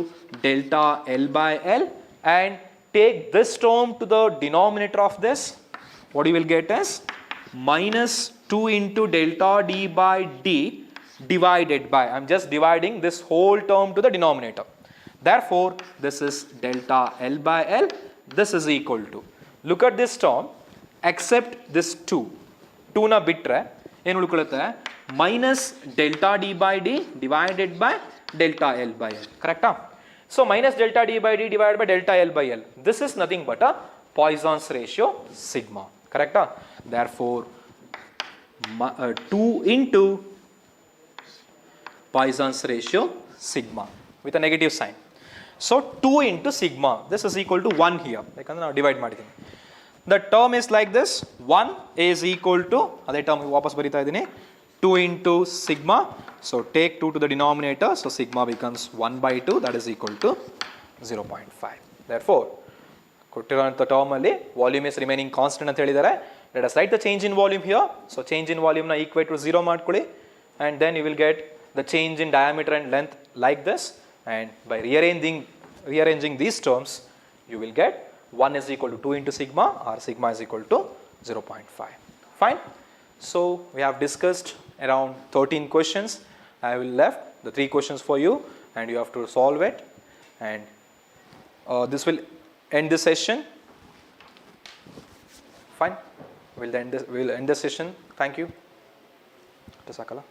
delta L by L, and take this term to the denominator of this. What you will get is minus 2 into delta D by D divided by, I am just dividing this whole term to the denominator. Therefore, this is delta L by L. This is equal to, look at this term, except this 2. 2 na bitre, ಏನು ಉಳ್ಕೊಳ್ಳುತ್ತೆ? Minus delta D by D divided by delta L by L. Correct? So, minus delta D by D divided by delta L by L. This is nothing but a Poisson's ratio sigma. Correct? Therefore, 2 into Poisson's ratio sigma with a negative sign. So 2 into sigma, this is equal to 1 here. ಯಾಕಂದ್ರೆ ನಾವು divide ಮಾಡಿದ್ದೀನಿ. The term is like this, 1 is equal to, ಅದೇ term ವಾಪಸ್ ಬರಿತಾ ಇದ್ದೀನಿ, 2 into sigma. So take 2 to the denominator, so sigma becomes 1 by 2, that is equal to 0.5. Therefore, ಕೊಟ್ಟಿರುವಂಥ term ಅಲ್ಲಿ volume is remaining constant ಅಂತ ಹೇಳಿದ್ದಾರೆ. Let us write the change in volume here. So change in volume na equate to 0 ಮಾಡ್ಕೊಳ್ಳಿ, and then you will get the change in diameter and length like this, and by rearranging these terms you will get 1 is equal to 2 into sigma, or sigma is equal to 0.5. Fine. So we have discussed around 13 questions. I will left the 3 questions for you and you have to solve it, and this will end this session. Fine. We'll end this session. Thank you. Sakala.